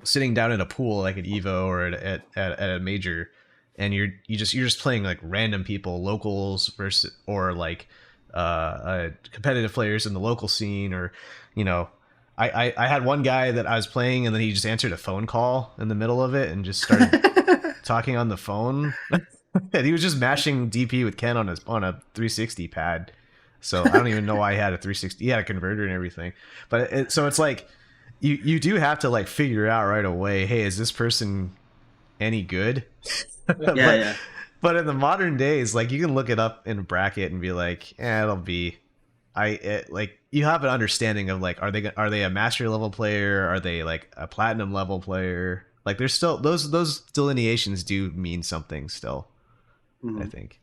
sitting down in a pool like at Evo or at a major, and you're just playing like random people, locals versus or like competitive players in the local scene, or you know I had one guy that I was playing and then he just answered a phone call in the middle of it and just started talking on the phone, and he was just mashing DP with Ken on a 360 pad. So I don't even know why he had a 360. He had a converter and everything. But so it's like you do have to like figure out right away. Hey, is this person any good? Yeah, but yeah. but in the modern days, like you can look it up in a bracket and be like, it'll be. Like you have an understanding of like, are they a master level player? Are they like a platinum level player? Like there's still those delineations do mean something still. I Mhm. think.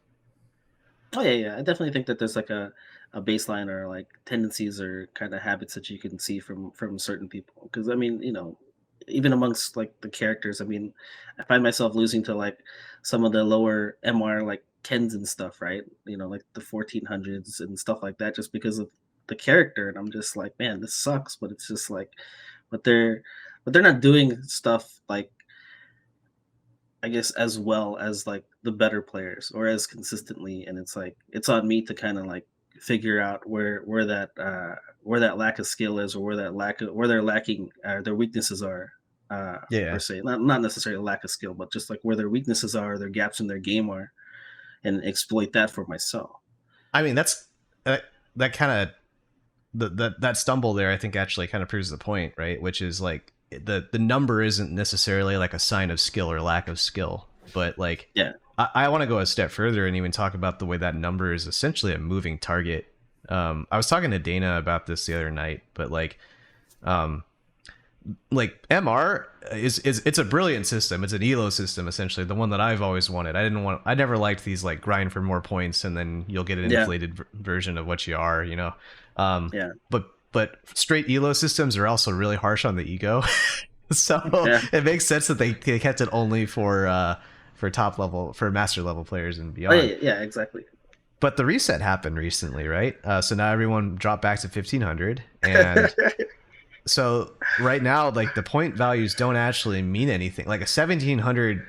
Oh yeah, yeah. I definitely think that there's like a baseline or like tendencies or kind of habits that you can see from certain people. Because I mean, even amongst like the characters, I mean, I find myself losing to like some of the lower MR like Kens and stuff, right? Like the 1400s and stuff like that, just because of the character. And I'm just like, man, this sucks. But it's just like, but they're not doing stuff like, I guess, as well as like the better players or as consistently, and it's like it's on me to kind of like figure out where that lack of skill is, or where they're lacking, their weaknesses are, per Yeah. se. Not necessarily lack of skill, but just like where their weaknesses are, their gaps in their game are, and exploit that for myself. I mean, that's that kind of that stumble there. I think actually kind of proves the point, right? Which is like the number isn't necessarily like a sign of skill or lack of skill, but like Yeah, I want to go a step further and even talk about the way that number is essentially a moving target. I was talking to Dana about this the other night, but um, like MR is it's a brilliant system. It's an elo system essentially, the one that I've always wanted. I never liked these like grind for more points and then you'll get an yeah, inflated version of what you are, you know. Um, yeah, but straight elo systems are also really harsh on the ego. So yeah. it makes sense that they kept it only for top level, for master level players and Oh yeah, beyond. yeah, yeah, exactly. But the reset happened recently, right? So now everyone dropped back to 1500, and so right now, like the point values don't actually mean anything. Like a 1700,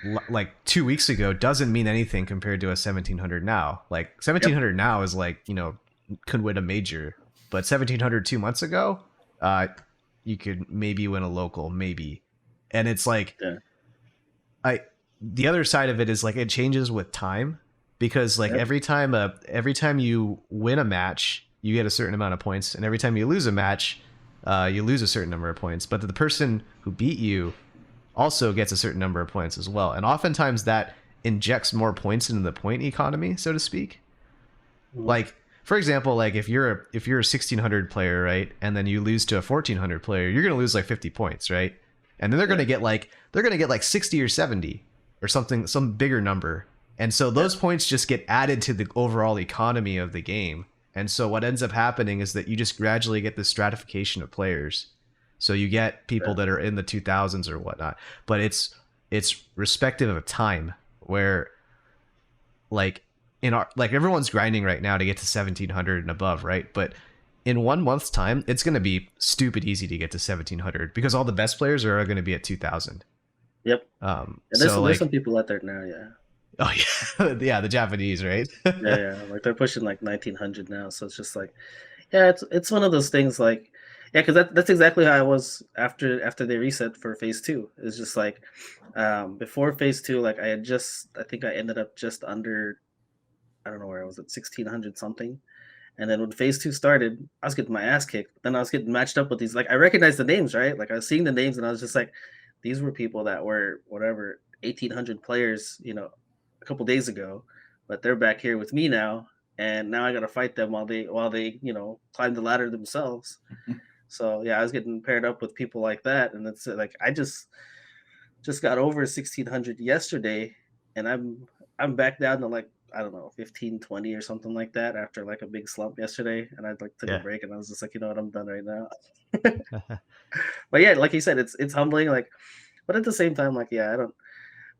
like 2 weeks ago, doesn't mean anything compared to a 1700 now. Like Yep. 1700 now is like could win a major, but 1700 2 months ago, uh, you could maybe win a local, maybe, and it's like Yeah. I the other side of it is like it changes with time because like Yep. every time you win a match you get a certain amount of points, and every time you lose a match you lose a certain number of points, but the person who beat you also gets a certain number of points as well, and oftentimes that injects more points into the point economy, so to speak. Mhm. Like for example, like if you're a 1600 player, right, and then you lose to a 1400 player, you're going to lose like 50 points, right? And then they're going Yeah. to get like 60 or 70 or something, some bigger number. And so Yeah. those points just get added to the overall economy of the game. And so what ends up happening is that you just gradually get this stratification of players. So you get people Yeah. that are in the 2000s or whatnot, but it's respective of time where like in our like everyone's grinding right now to get to 1700 and above, right? But in 1 month's time it's going to be stupid easy to get to 1700 because all the best players are going to be at 2000. Yep. And So there's some like people out there now. Yeah. oh yeah. Yeah, the Japanese, right? Yeah, yeah, like they're pushing like 1900 now, so it's just like, yeah, it's one of those things like, yeah, because that's exactly how I was after they reset for phase two. It's just like, before phase two, like I think I ended up just under, I don't know where I was at, 1600 something, and then when phase two started, I was getting my ass kicked. But then I was getting matched up with these, like I recognized the names, right? Like I was seeing the names, and I was just like, these were people that were whatever 1800 players, a couple days ago, but they're back here with me now, and now I got to fight them while they climb the ladder themselves. So yeah, I was getting paired up with people like that, and it's like I just got over 1600 yesterday, and I'm back down to like, I don't know, 1520 or something like that after like a big slump yesterday, and I like took a Yeah. break, and I was just like, you know what, I'm done right now. But yeah, like you said, it's humbling, like, but at the same time, like, yeah,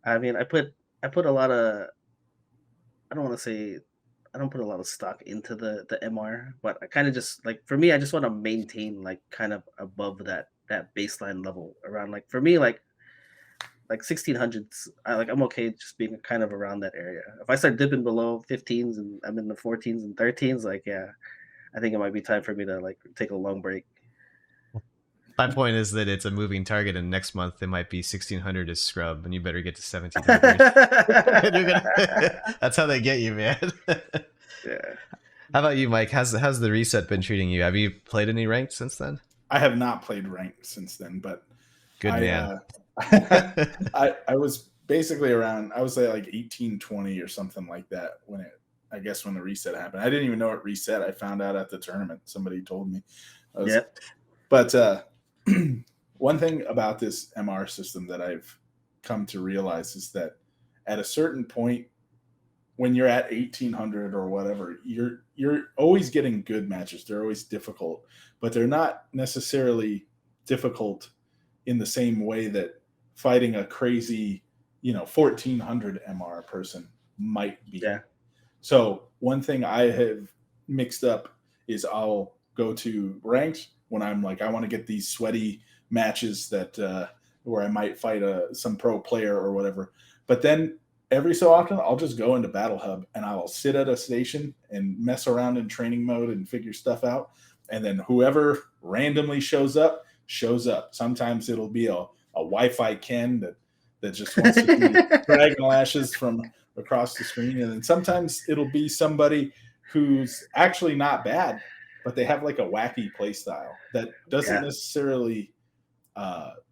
I mean, I put a lot of, I don't want to say, I don't put a lot of stock into the MR, but I kind of just like, for me, I just want to maintain like kind of above that baseline level around, like, for me, like 1600s. I'm okay just being kind of around that area. If I start dipping below 15s and I'm in the 14s and 13s, like, yeah, I think it might be time for me to like take a long break. My point is that it's a moving target, and next month it might be 1600 as scrub, and you better get to 1700. That's how they get you, man. Yeah. How about you, Mike? How's the reset been treating you? Have you played any ranked since then? I have not played ranked since then, but Good man. I was basically around, I was like 1820 or something like that when the reset happened. I didn't even know it reset. I found out at the tournament. Somebody told me. But one thing about this MR system that I've come to realize is that at a certain point, when you're at 1800 or whatever, you're always getting good matches. They're always difficult, but they're not necessarily difficult in the same way that fighting a crazy, 1400 MR person might be. Yeah. So one thing I have mixed up is I'll go to ranked when I'm like, I want to get these sweaty matches that where I might fight some pro player or whatever. But then every so often, I'll just go into Battle Hub and I'll sit at a station and mess around in training mode and figure stuff out. And then whoever randomly shows up. Sometimes it'll be a Wi-Fi Ken that just wants to be Dragon Lashes from across the screen. And then sometimes it'll be somebody who's actually not bad, but they have like a wacky play style that doesn't necessarily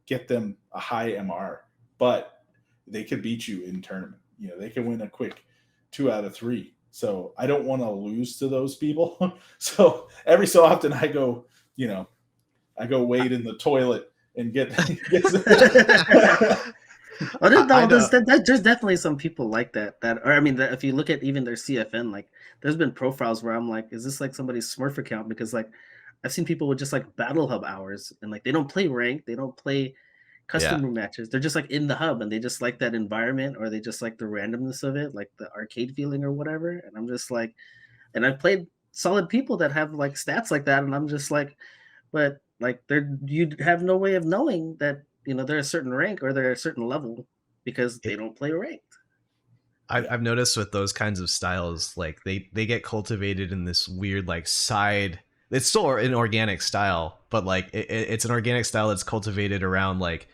get them a high MR, but they could beat you in tournament. They can win a quick 2 out of 3. So I don't want to lose to those people. So every so often I go wade in the toilet and get there's definitely some people like that, or I mean, if you look at even their CFN, like there's been profiles where I'm like, is this like somebody's Smurf account? Because like I've seen people with just like Battle Hub hours and like they don't play ranked, they don't play custom room matches. They're just like in the hub and they just like that environment, or they just like the randomness of it, like the arcade feeling or whatever. And I'm just like, and I've played solid people that have like stats like that, and I'm just like, but like you have no way of knowing that they're a certain rank or they're a certain level because they don't play ranked. I've noticed with those kinds of styles, like they get cultivated in this weird like side. It's still an organic style, but like it's an organic style that's cultivated around like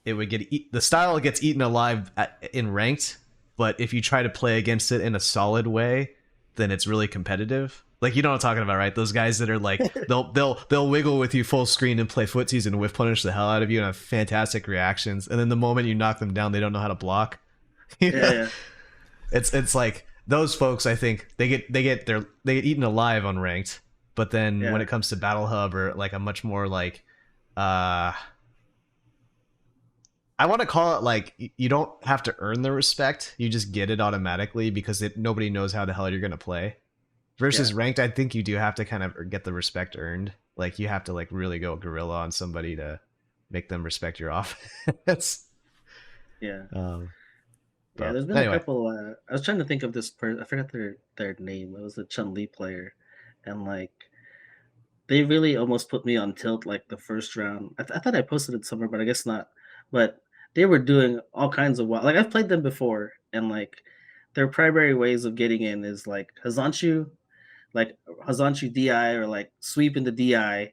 it would the style gets eaten alive in ranked, but if you try to play against it in a solid way, then it's really competitive. Like, you know what I'm talking about, right? Those guys that are like they'll wiggle with you full screen and play footsies and whiff punish the hell out of you and have fantastic reactions, and then the moment you knock them down, they don't know how to block. Yeah. It's like those folks, I think they get eaten alive on ranked, but then when it comes to Battle Hub or like a much more like I want to call it like you don't have to earn the respect, you just get it automatically because nobody knows how the hell you're gonna play. Versus ranked, I think you do have to kind of get the respect earned. Like you have to like really go gorilla on somebody to make them respect your offense. Yeah. But there's been a couple. I was trying to think of this person. I forgot their name. It was a Chun-Li player, and like they really almost put me on tilt. Like the first round, I thought I posted it somewhere, but I guess not. But they were doing all kinds of wild. Like I've played them before, and like their primary ways of getting in is like Hazanshu DI or like sweep into DI,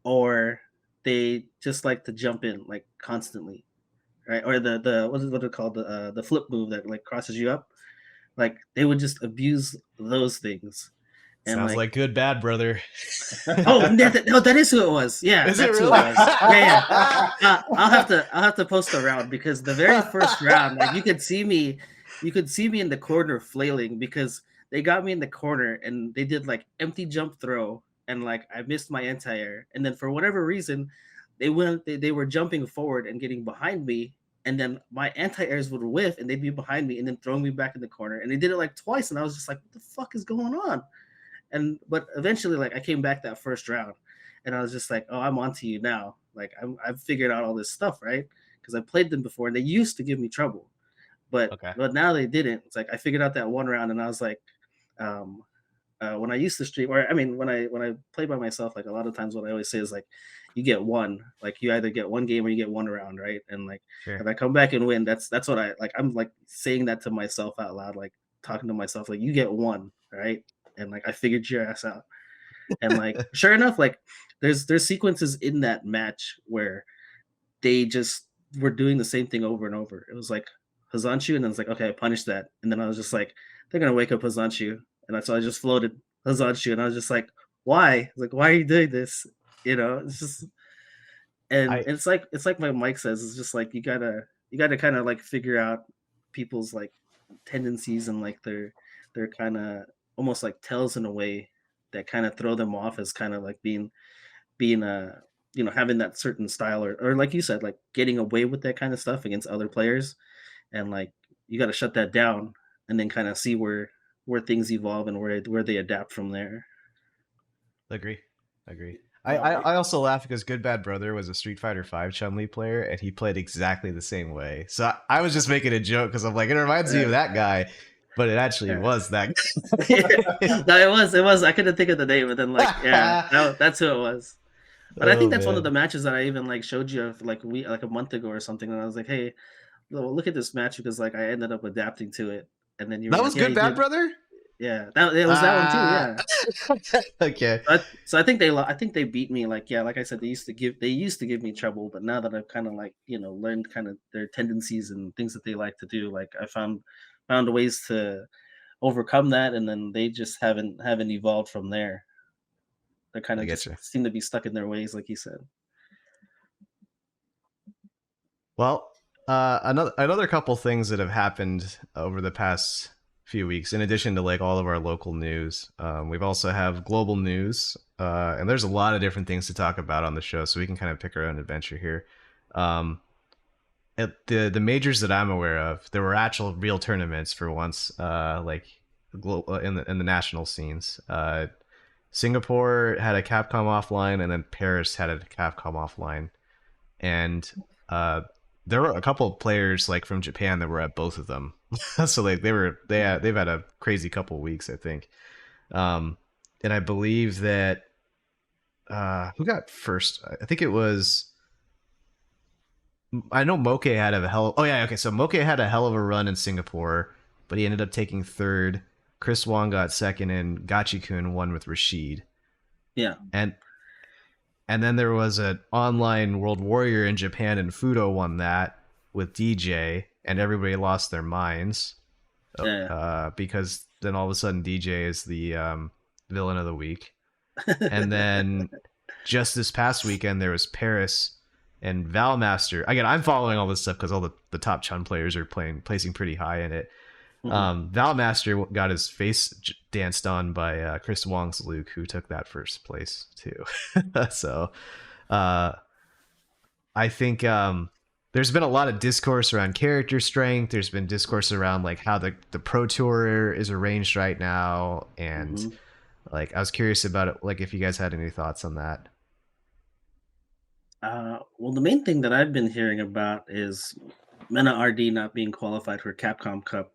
or they just like to jump in like constantly. Right, or the what it called, the flip move that like crosses you up, like they would just abuse those things. And sounds like good bad brother. that is who it was. Yeah, is that's it really? Who it was. Yeah. I'll have to post a round because the very first round, like you could see me in the corner flailing because they got me in the corner and they did like empty jump throw and like I missed my anti-air, and then for whatever reason they were jumping forward and getting behind me, and then my anti-airs would whiff and they'd be behind me and then throwing me back in the corner, and they did it like twice, and I was just like, what the fuck is going on? But eventually, like I came back that first round and I was just like, oh, I'm onto you now. Like I've figured out all this stuff, right? Because I played them before and they used to give me trouble, but now they didn't. It's like I figured out that one round and I was like, when I used to stream, or I mean, when I play by myself, like a lot of times what I always say is like, you get one, like you either get one game or you get one round, right? And like if I come back and win, that's what I like. I'm like saying that to myself out loud, like talking to myself, like you get one, right? And like I figured your ass out. And like sure enough, like there's sequences in that match where they just were doing the same thing over and over. It was like Hazanshu, and then it's like, okay, I punished that. And then I was just like, they're gonna wake up Hazanshu. So I just floated Hazanshu, and I was just like, why? Like, why are you doing this? It's just and I it's like my Mike says, it's just like you gotta kind of like figure out people's like tendencies and like their kind of almost like tells in a way that kind of throw them off as kind of like being having that certain style or like you said, like getting away with that kind of stuff against other players. And like you got to shut that down and then kind of see where things evolve and where they adapt from there. agree. Agree. No, I also laugh because Good Bad Brother was a Street Fighter V Chun-Li player, and he played exactly the same way. So I was just making a joke because I'm like, it reminds me of that guy, but it actually Yeah. was that No, guy. it was. I couldn't think of the name, but then like, that's who it was. But I think Oh that's one of man, the matches that I even like showed you of like like a month ago or something, and I was like, hey, look at this match because like I ended up adapting to it, and then you were that like, was yeah, Good you Bad did, Brother. yeah, it was that one too, yeah. Okay. So I think they beat me. Like yeah, like I said, they used to give me trouble, but now that I've kind of like learned kind of their tendencies and things that they like to do, like I found ways to overcome that, and then they just haven't evolved from there. They kind I of get just you. seem to be stuck in their ways, like you said. Well, another couple things that have happened over the past few weeks, in addition to like all of our local news, we've also have global news, and there's a lot of different things to talk about on the show, so we can kind of pick our own adventure here. Um, at the majors that I'm aware of, there were actual real tournaments for once, like in the national scenes. Singapore had a Capcom offline, and then Paris had a Capcom offline, and uh, there were a couple of players like from Japan that were at both of them. So like they've had a crazy couple of weeks, I think. Um, and I believe that who got first? I think it was. I know Moke had a hell. Oh yeah, okay. So Moke had a hell of a run in Singapore, but he ended up taking third. Chris Wong got second, and Gachikun won with Rashid. Yeah, And then there was an online World Warrior in Japan, and Fudo won that with DJ, and everybody lost their minds yeah. because then all of a sudden DJ is the villain of the week. And then just this past weekend, there was Paris and Valmaster. Again, I'm following all this stuff because all the top Chun players are placing pretty high in it. Mhm. Valmaster got his face danced on by Chris Wong's Luke, who took that first place too. So uh, I think there's been a lot of discourse around character strength. There's been discourse around like how the Pro Tour is arranged right now, and Mhm. like I was curious about it, like if you guys had any thoughts on that. Well, the main thing that I've been hearing about is Mena RD not being qualified for Capcom Cup,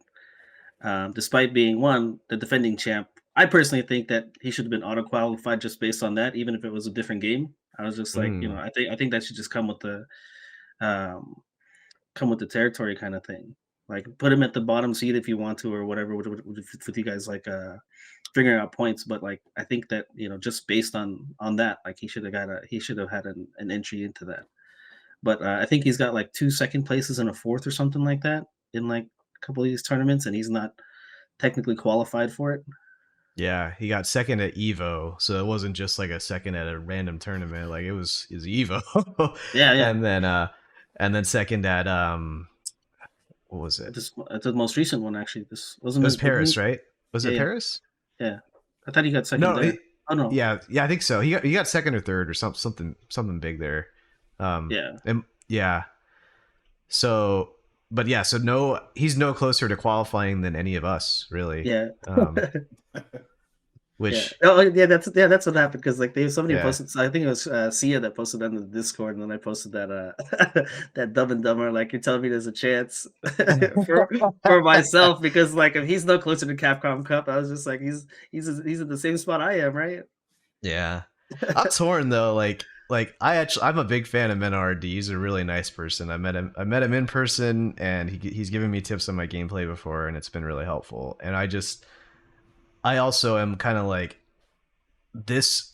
despite being one the defending champ. I personally think that he should have been auto qualified just based on that, even if it was a different game. I was just like, Mm, I think that should just um, come with the territory kind of thing. Like put him at the bottom seed if you want to, or whatever, with you guys like figuring out points. But like I think that just based on that, like he should have had an entry into that. But I think he's got like two second places and a fourth or something like that in like a couple of these tournaments, and he's not technically qualified for it. yeah, he got second at Evo, so it wasn't just like a second at a random tournament. Like it was his Evo, Yeah, yeah. and then second at what was it? At the most recent one actually. This It wasn't was it. Didn't Paris, he? right? Was Yeah, it yeah, Paris? yeah. I thought he got second No, there. Oh no. yeah, I think so. He got second or third or something big there. Yeah, And yeah. So, but yeah, so no, he's no closer to qualifying than any of us, really. yeah. Um, Yeah. which Oh, yeah. That's what happened because like they somebody yeah, posted. I think it was Sia that posted on the Discord, and then I posted that that Dumb and Dumber. Like you're telling me there's a chance for for myself because like if he's no closer to Capcom Cup, I was just like he's in the same spot I am, right? yeah. I'm torn though. I'm a big fan of Menard. He's a really nice person. I met him in person, and he's given me tips on my gameplay before, and it's been really helpful. And I also am kind of like this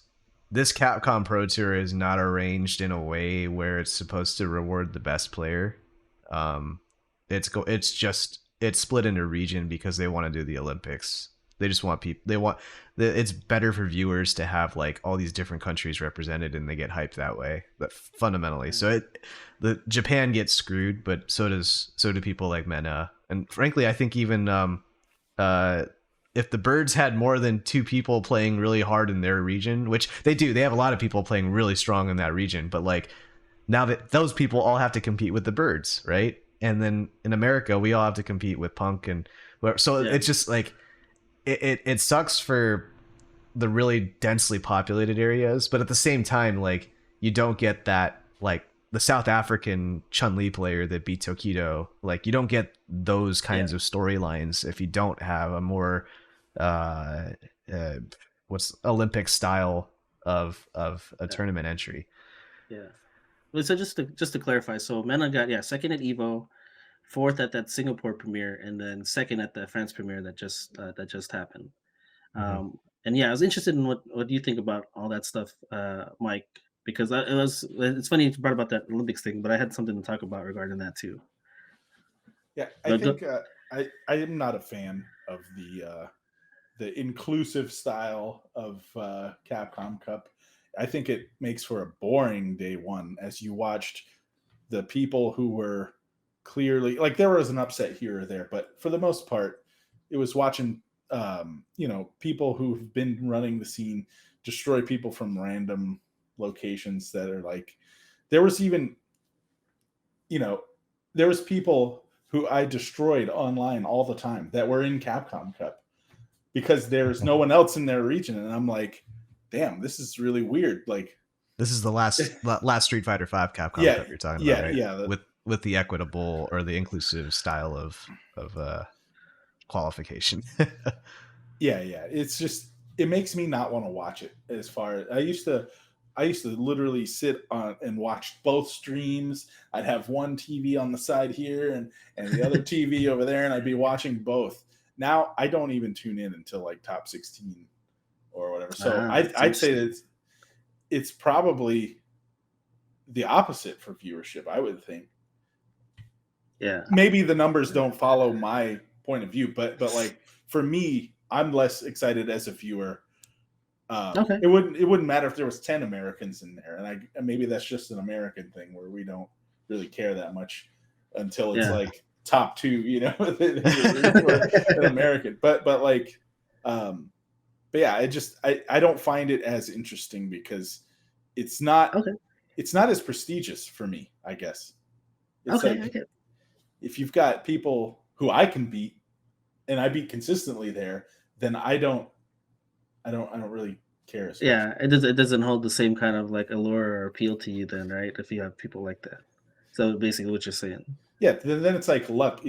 Capcom Pro Tour is not arranged in a way where it's supposed to reward the best player. It's split into region because they want to do the Olympics. They just want people. It's better for viewers to have like all these different countries represented, and they get hyped that way. But fundamentally, the Japan gets screwed, but so do people like Mena, and frankly, I think even if the Birds had more than 2 people playing really hard in their region, which they do, they have a lot of people playing really strong in that region, but like now that those people all have to compete with the Birds, right? And then in America, we all have to compete with Punk and so it's just like it sucks for the really densely populated areas, but at the same time, like you don't get that like the South African Chun-Li player that beat Tokido. Like you don't get those kinds of storylines if you don't have a more what's Olympic style of a tournament entry. Yeah. Well, so just to clarify, so Mena got second at Evo, fourth at that Singapore premiere, and then second at the France premiere that just happened. Mm-hmm. And I was interested in what you think about all that stuff, Mike, because it's funny you brought about that Olympics thing, but I had something to talk about regarding that too. Yeah, I think I am not a fan of the inclusive style of Capcom Cup. I think it makes for a boring day one as you watched the people who were clearly like there was an upset here or there, but for the most part, it was watching people who've been running the scene destroy people from random locations that are like there was even there was people who I destroyed online all the time that were in Capcom Cup because there's no one else in their region, and I'm like, damn, this is really weird. Like this is the last Street Fighter V Capcom Cup you're talking about, right? Yeah, with the equitable or the inclusive style of qualification. yeah. It's just it makes me not want to watch it. As far as I used to literally sit on and watch both streams. I'd have one TV on the side here and the other TV over there, and I'd be watching both. Now I don't even tune in until like top 16 or whatever. So I'd say that it's probably the opposite for viewership, I would think. Yeah. Maybe the numbers don't follow my point of view, but like for me, I'm less excited as a viewer. It wouldn't matter if there was 10 Americans in there, and maybe that's just an American thing where we don't really care that much until it's like top 2, an American. But like, but yeah, I don't find it as interesting because it's not as prestigious for me, I guess. It's like if you've got people who I can beat and I beat consistently there, then I don't really care. It doesn't hold the same kind of like allure or appeal to you then, right? If you have people like that. So basically what you're saying. Yeah, then it's like luck.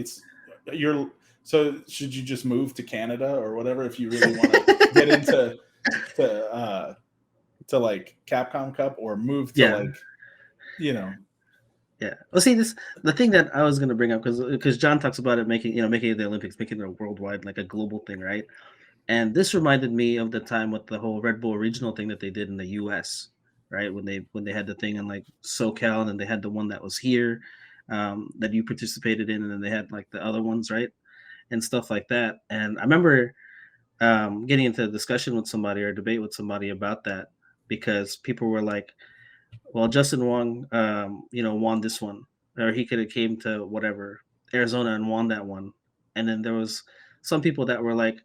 So should you just move to Canada or whatever if you really want to get into to like Capcom Cup or move to like Yeah. Well, see, the thing that I was going to bring up because John talks about it making it the Olympics, making it a worldwide, like a global thing, right? And this reminded me of the time with the whole Red Bull regional thing that they did in the U.S. Right when they had the thing in like SoCal, and then they had the one that was here that you participated in, and then they had like the other ones, right, and stuff like that. And I remember getting into a discussion with somebody or a debate with somebody about that because people were like, well, Justin Wong, won this one, or he could have came to whatever Arizona and won that one. And then there was some people that were like,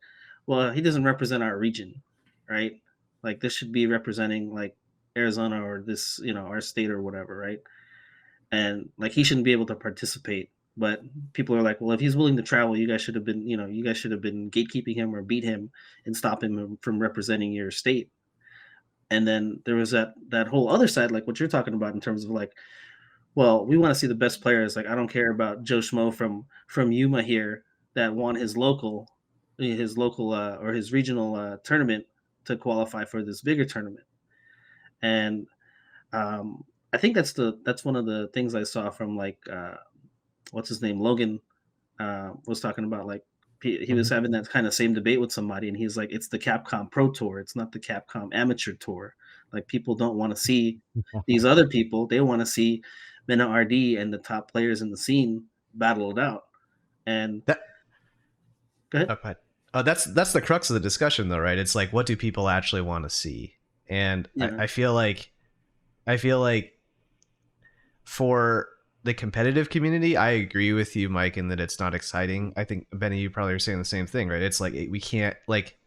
well, he doesn't represent our region, right? Like this should be representing like Arizona or this, our state or whatever, right? And like he shouldn't be able to participate. But people are like, well, if he's willing to travel, you guys should have been gatekeeping him or beat him and stop him from representing your state. And then there was that whole other side, like what you're talking about in terms of like, well, we want to see the best players. Like I don't care about Joe Schmo from Yuma here that won his local or his regional tournament to qualify for this bigger tournament. And I think that's one of the things I saw from like what's his name, Logan was talking about like He was having that kind of same debate with somebody, and he's like, "It's the Capcom Pro Tour. It's not the Capcom Amateur Tour. Like people don't want to see these other people. They want to see Mena RD and the top players in the scene battle it out." And That go ahead. okay. That's the crux of the discussion, though, right? It's like, what do people actually want to see? And Yeah. I feel like for the competitive community, I agree with you, Mike, in that it's not exciting. I think Benny, you probably are saying the same thing, right? It's like we can't like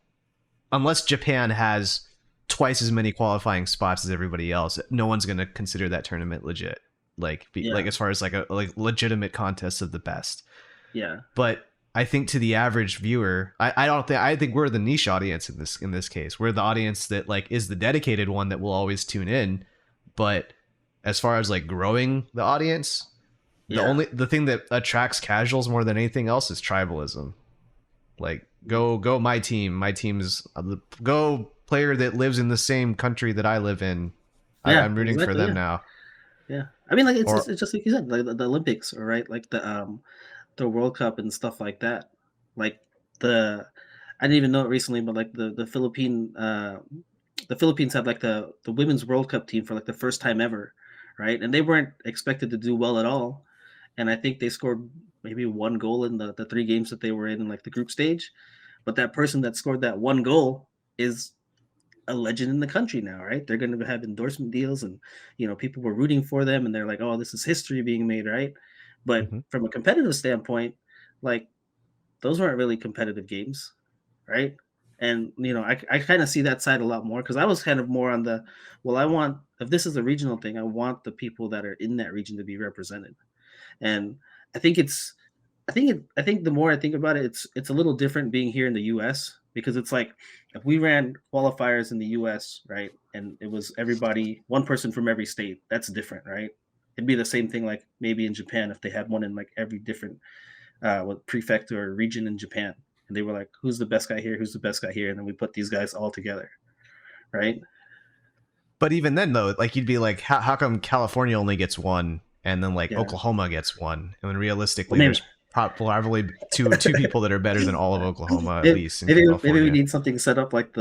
unless Japan has twice as many qualifying spots as everybody else, no one's going to consider that tournament legit. Like Yeah. as far as like a legitimate contest of the best. Yeah. But I think to the average viewer, I think we're the niche audience in this case. We're the audience that like is the dedicated one that will always tune in. But as far as like growing the audience, the thing that attracts casuals more than anything else is tribalism. Like go my team. My team's go player that lives in the same country that I live in. Yeah, I'm rooting for them now. Yeah, I mean, like it's Or- just like you said, like the Olympics, or right, like the World Cup and stuff like that. Like I didn't even know it recently, but like the Philippines had like the women's World Cup team for like the first time ever, right? And they weren't expected to do well at all, and I think they scored maybe one goal in the 3 games that they were in like the group stage, but that person that scored that one goal is a legend in the country now, right? They're going to have endorsement deals, and people were rooting for them, and they're like, "Oh, this is history being made," right? But Mhm. from a competitive standpoint, like those weren't really competitive games, right? And I kind of see that side a lot more, because I was kind of more on the, well, I want, if this is a regional thing, I want the people that are in that region to be represented. And I think it's I think the more I think about it, it's a little different being here in the US, because it's like if we ran qualifiers in the US, right, and it was everybody, one person from every state, that's different, right? It'd be the same thing like maybe in Japan if they had one in like every different prefect or region in Japan, and they were like, who's the best guy here, who's the best guy here, and then we put these guys all together, right? But even then, though, like you'd be like, how come California only gets one, and then like Yeah. Oklahoma gets one, and then realistically, Well, maybe- there's probably two people that are better than all of Oklahoma at least. In Maybe California. we need something set up like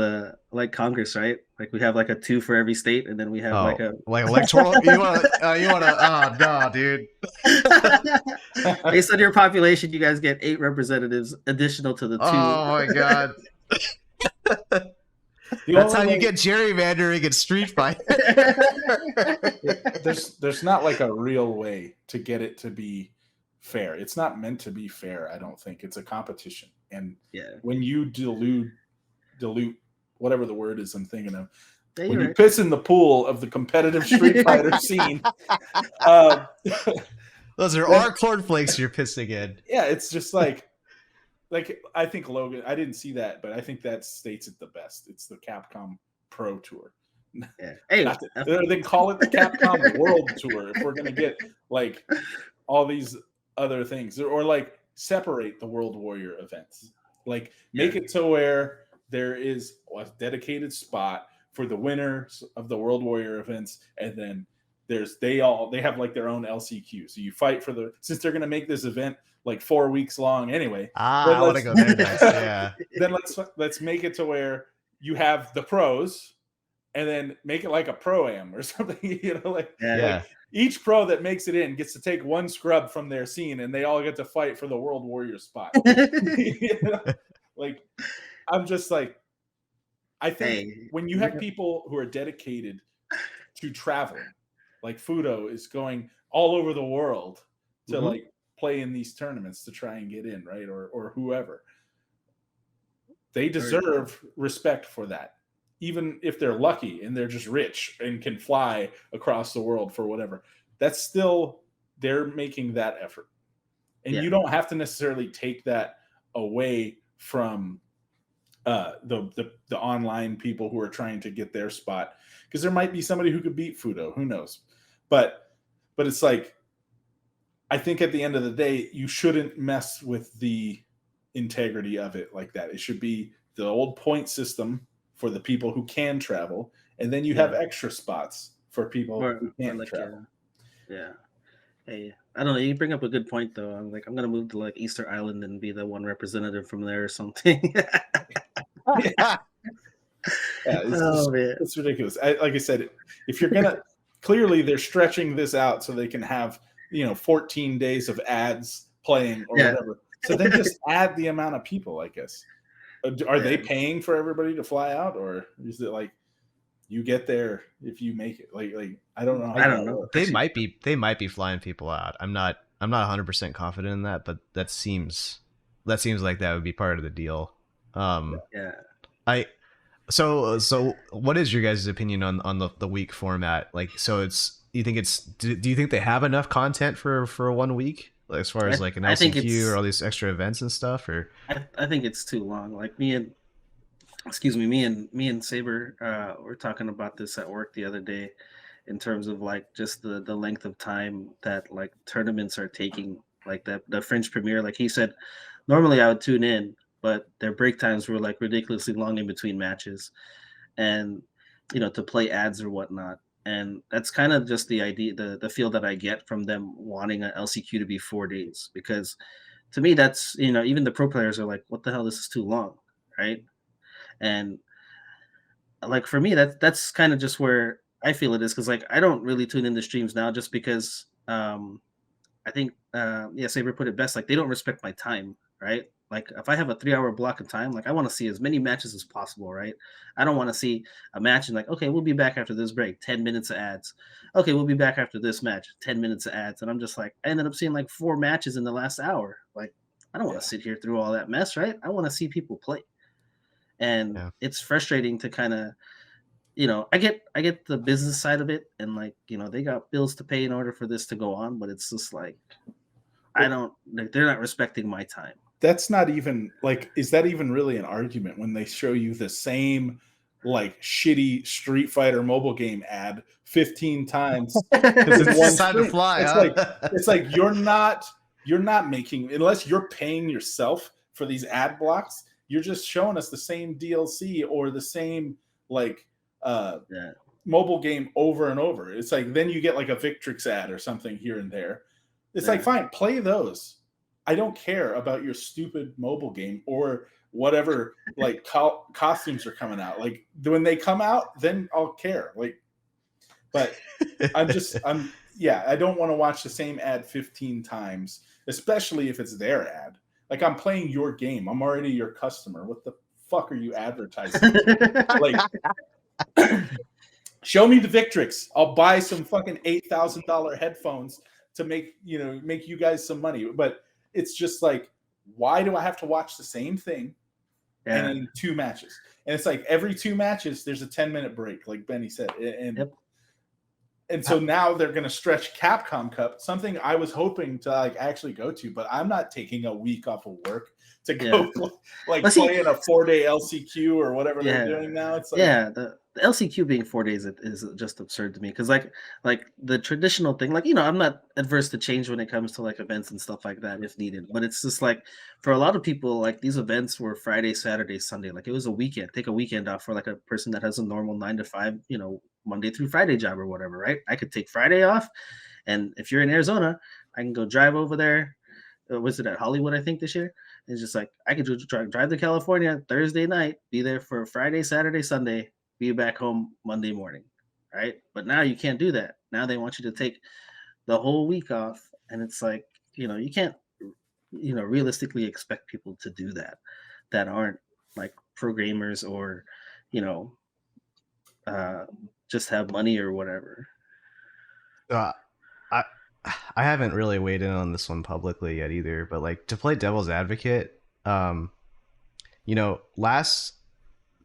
Congress, right? Like we have like a 2 for every state, and then we have like electoral. you want to? Oh no, dude. based on your population, you guys get 8 representatives additional to the 2. Oh my god. That's how you get gerrymandering in Street Fighter. There's not like a real way to get it to be fair. It's not meant to be fair, I don't think. It's a competition. And when you dilute whatever the word is I'm thinking of, when you piss in the pool of the competitive Street Fighter scene, those are our cornflakes you're pissing in. Yeah, it's just like I think Logan, I didn't see that, but I think that states it the best. It's the Capcom Pro Tour. Yeah. Hey, they call it the Capcom World Tour if we're gonna get like all these other things, or like separate the World Warrior events. Like make it to where there is a dedicated spot for the winners of the World Warrior events, and then they have like their own LCQ. So you fight for since they're gonna make this event like 4 weeks long anyway. I want to go there next. Yeah. Then let's make it to where you have the pros, and then make it like a pro-am or something. Like each pro that makes it in gets to take one scrub from their scene, and they all get to fight for the World Warrior spot. Like I'm just like, I think when you have people who are dedicated to traveling, like Fudo is going all over the world to like play in these tournaments to try and get in, right? Or whoever. They deserve respect for that. Even if they're lucky and they're just rich and can fly across the world for whatever. That's still, they're making that effort. And you don't have to necessarily take that away from the online people who are trying to get their spot. Because there might be somebody who could beat Fudo. Who knows? But it's like, I think at the end of the day, you shouldn't mess with the integrity of it like that. It should be the old point system for the people who can travel, and then you have extra spots for people who can't travel. Hey, I don't know. You bring up a good point though. I'm like, I'm gonna move to like Easter Island and be the one representative from there or something. Yeah, Oh man. it's ridiculous. Like I said, if you're gonna clearly they're stretching this out so they can have 14 days of ads playing or Yeah. whatever. So then just add the amount of people, I guess. Are they Yeah. paying for everybody to fly out, or is it like you get there if you make it? Like I don't know. How I don't know. They might be flying people out. I'm not 100% confident in that, but that seems like that would be part of the deal. Yeah. I so what is your guys' opinion on the week format? Like, so it's, you think it's, do you think they have enough content for 1 week, like, as far as like an I think LCQ or all these extra events and stuff, or I think it's too long. Like me and Saber were talking about this at work the other day in terms of like just the length of time that like tournaments are taking. Like the French premiere, like he said, normally I would tune in, but their break times were like ridiculously long in between matches, and to play ads or whatnot. And that's kind of just the idea, the feel that I get from them wanting an LCQ to be 4 days, because to me that's even the pro players are like, what the hell, this is too long, right? And like for me, that's kind of just where I feel it is, because like I don't really tune into streams now just because I think Saber put it best, like they don't respect my time, right? Like if I have a 3 hour block of time, like I want to see as many matches as possible, right? I don't want to see a match and like, okay, we'll be back after this break, 10 minutes of ads. Okay, we'll be back after this match, 10 minutes of ads. And I'm just like, I ended up seeing like 4 matches in the last hour. Like, I don't want to sit here through all that mess, right? I want to see people play. And yeah. it's frustrating to kind of, I get the business side of it, and like, they got bills to pay in order for this to go on, but it's just like, I don't, like, they're not respecting my time. That's not even like, is that even really an argument when they show you the same like shitty Street Fighter mobile game ad 15 times? Because in one it's time to stream? fly. It's like you're not making, unless you're paying yourself for these ad blocks, you're just showing us the same DLC or the same like Yeah. mobile game over and over. It's like then you get like a Victrix ad or something here and there. It's Yeah. like, fine, play those. I don't care about your stupid mobile game or whatever like costumes are coming out. Like when they come out, then I'll care. Like, but I don't want to watch the same ad 15 times, especially if it's their ad. Like, I'm playing your game. I'm already your customer. What the fuck are you advertising? Like, show me the Victrix. I'll buy some fucking $8,000 headphones to make you guys some money. But it's just like, why do I have to watch the same thing and in 2 matches? And it's like every 2 matches, there's a 10-minute break, like Benny said. And so now they're going to stretch Capcom Cup, something I was hoping to like actually go to, but I'm not taking a week off of work to go play in a 4-day LCQ or whatever they're doing now. It's like, the LCQ being 4 days is just absurd to me, because like the traditional thing, like I'm not adverse to change when it comes to like events and stuff like that if needed, but it's just like for a lot of people, like these events were Friday, Saturday, Sunday, like it was a weekend. Take a weekend off for like a person that has a normal 9 to 5, Monday through Friday job or whatever, right? I could take Friday off, and if you're in Arizona, I can go drive over there. Was it at Hollywood, I think, this year? It's just like I could drive to California Thursday night, be there for Friday, Saturday, Sunday, be back home Monday morning, right? But now you can't do that. Now they want you to take the whole week off, and it's like, you can't, realistically expect people to do that aren't like programmers or, just have money or whatever. I haven't really weighed in on this one publicly yet either, but like, to play devil's advocate, last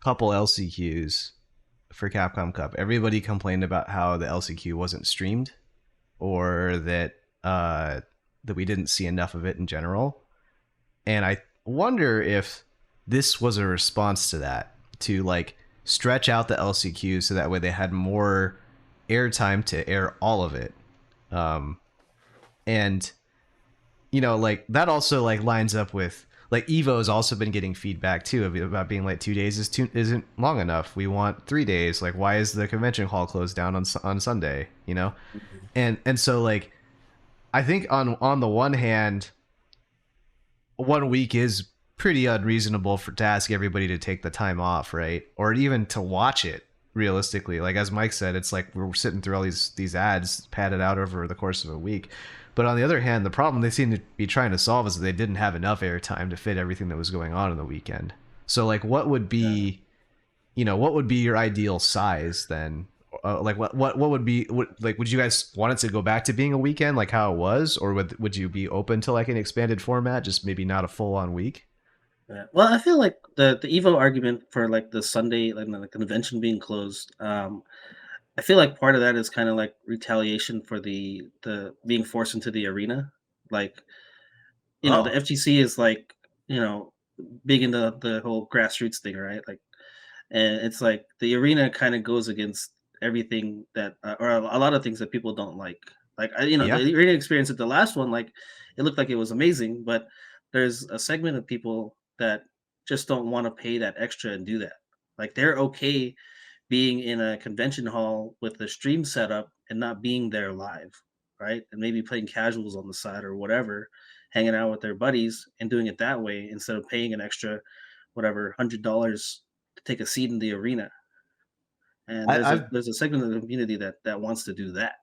couple LCQs for Capcom Cup, everybody complained about how the LCQ wasn't streamed, or that we didn't see enough of it in general. And I wonder if this was a response to that, to like stretch out the LCQ so that way they had more airtime to air all of it. And like that also like lines up with like Evo's also been getting feedback too about being like 2 days isn't long enough. We want 3 days. Like, why is the convention hall closed down on Sunday? And so like I think on the one hand, 1 week is pretty unreasonable to ask everybody to take the time off, right? Or even to watch it realistically. Like as Mike said, it's like we're sitting through all these ads padded out over the course of a week. But on the other hand, the problem they seem to be trying to solve is that they didn't have enough airtime to fit everything that was going on in the weekend. So like what would be what would be your ideal size then? Like what would be like? Would you guys want it to go back to being a weekend like how it was, or would you be open to like an expanded format, just maybe not a full on week? Yeah. Well, I feel like the Evo argument for like the Sunday, like the convention being closed, I feel like part of that is kind of like retaliation for the being forced into the arena. Like, the Oh, FGC is like, big into the whole grassroots thing, right? Like, and it's like the arena kind of goes against everything that, or a lot of things that people don't like. Like, Yeah, the arena experience at the last one, like, it looked like it was amazing, but there's a segment of people that just don't want to pay that extra and do that. Like, they're okay being in a convention hall with the stream setup and not being there live, right? And maybe playing casuals on the side or whatever, hanging out with their buddies and doing it that way instead of paying an extra, whatever, $100 to take a seat in the arena. And there's a I've there's a segment of the community that wants to do that.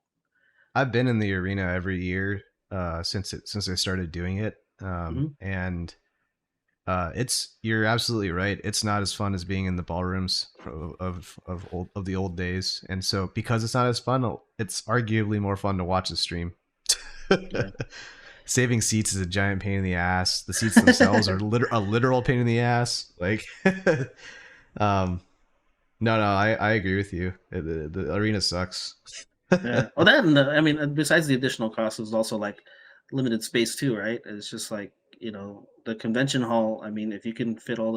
I've been in the arena every year since I started doing it, Hmm. and you're absolutely right. It's not as fun as being in the ballrooms of the old days, and so because it's not as fun, it's arguably more fun to watch the stream. Yeah. Saving seats is a giant pain in the ass. The seats themselves are a literal pain in the ass. Like, um, no, I agree with you. The arena sucks. Yeah. Well, that and I mean, besides the additional cost, is also like limited space too, right? It's just like the convention hall. I mean, if you can fit all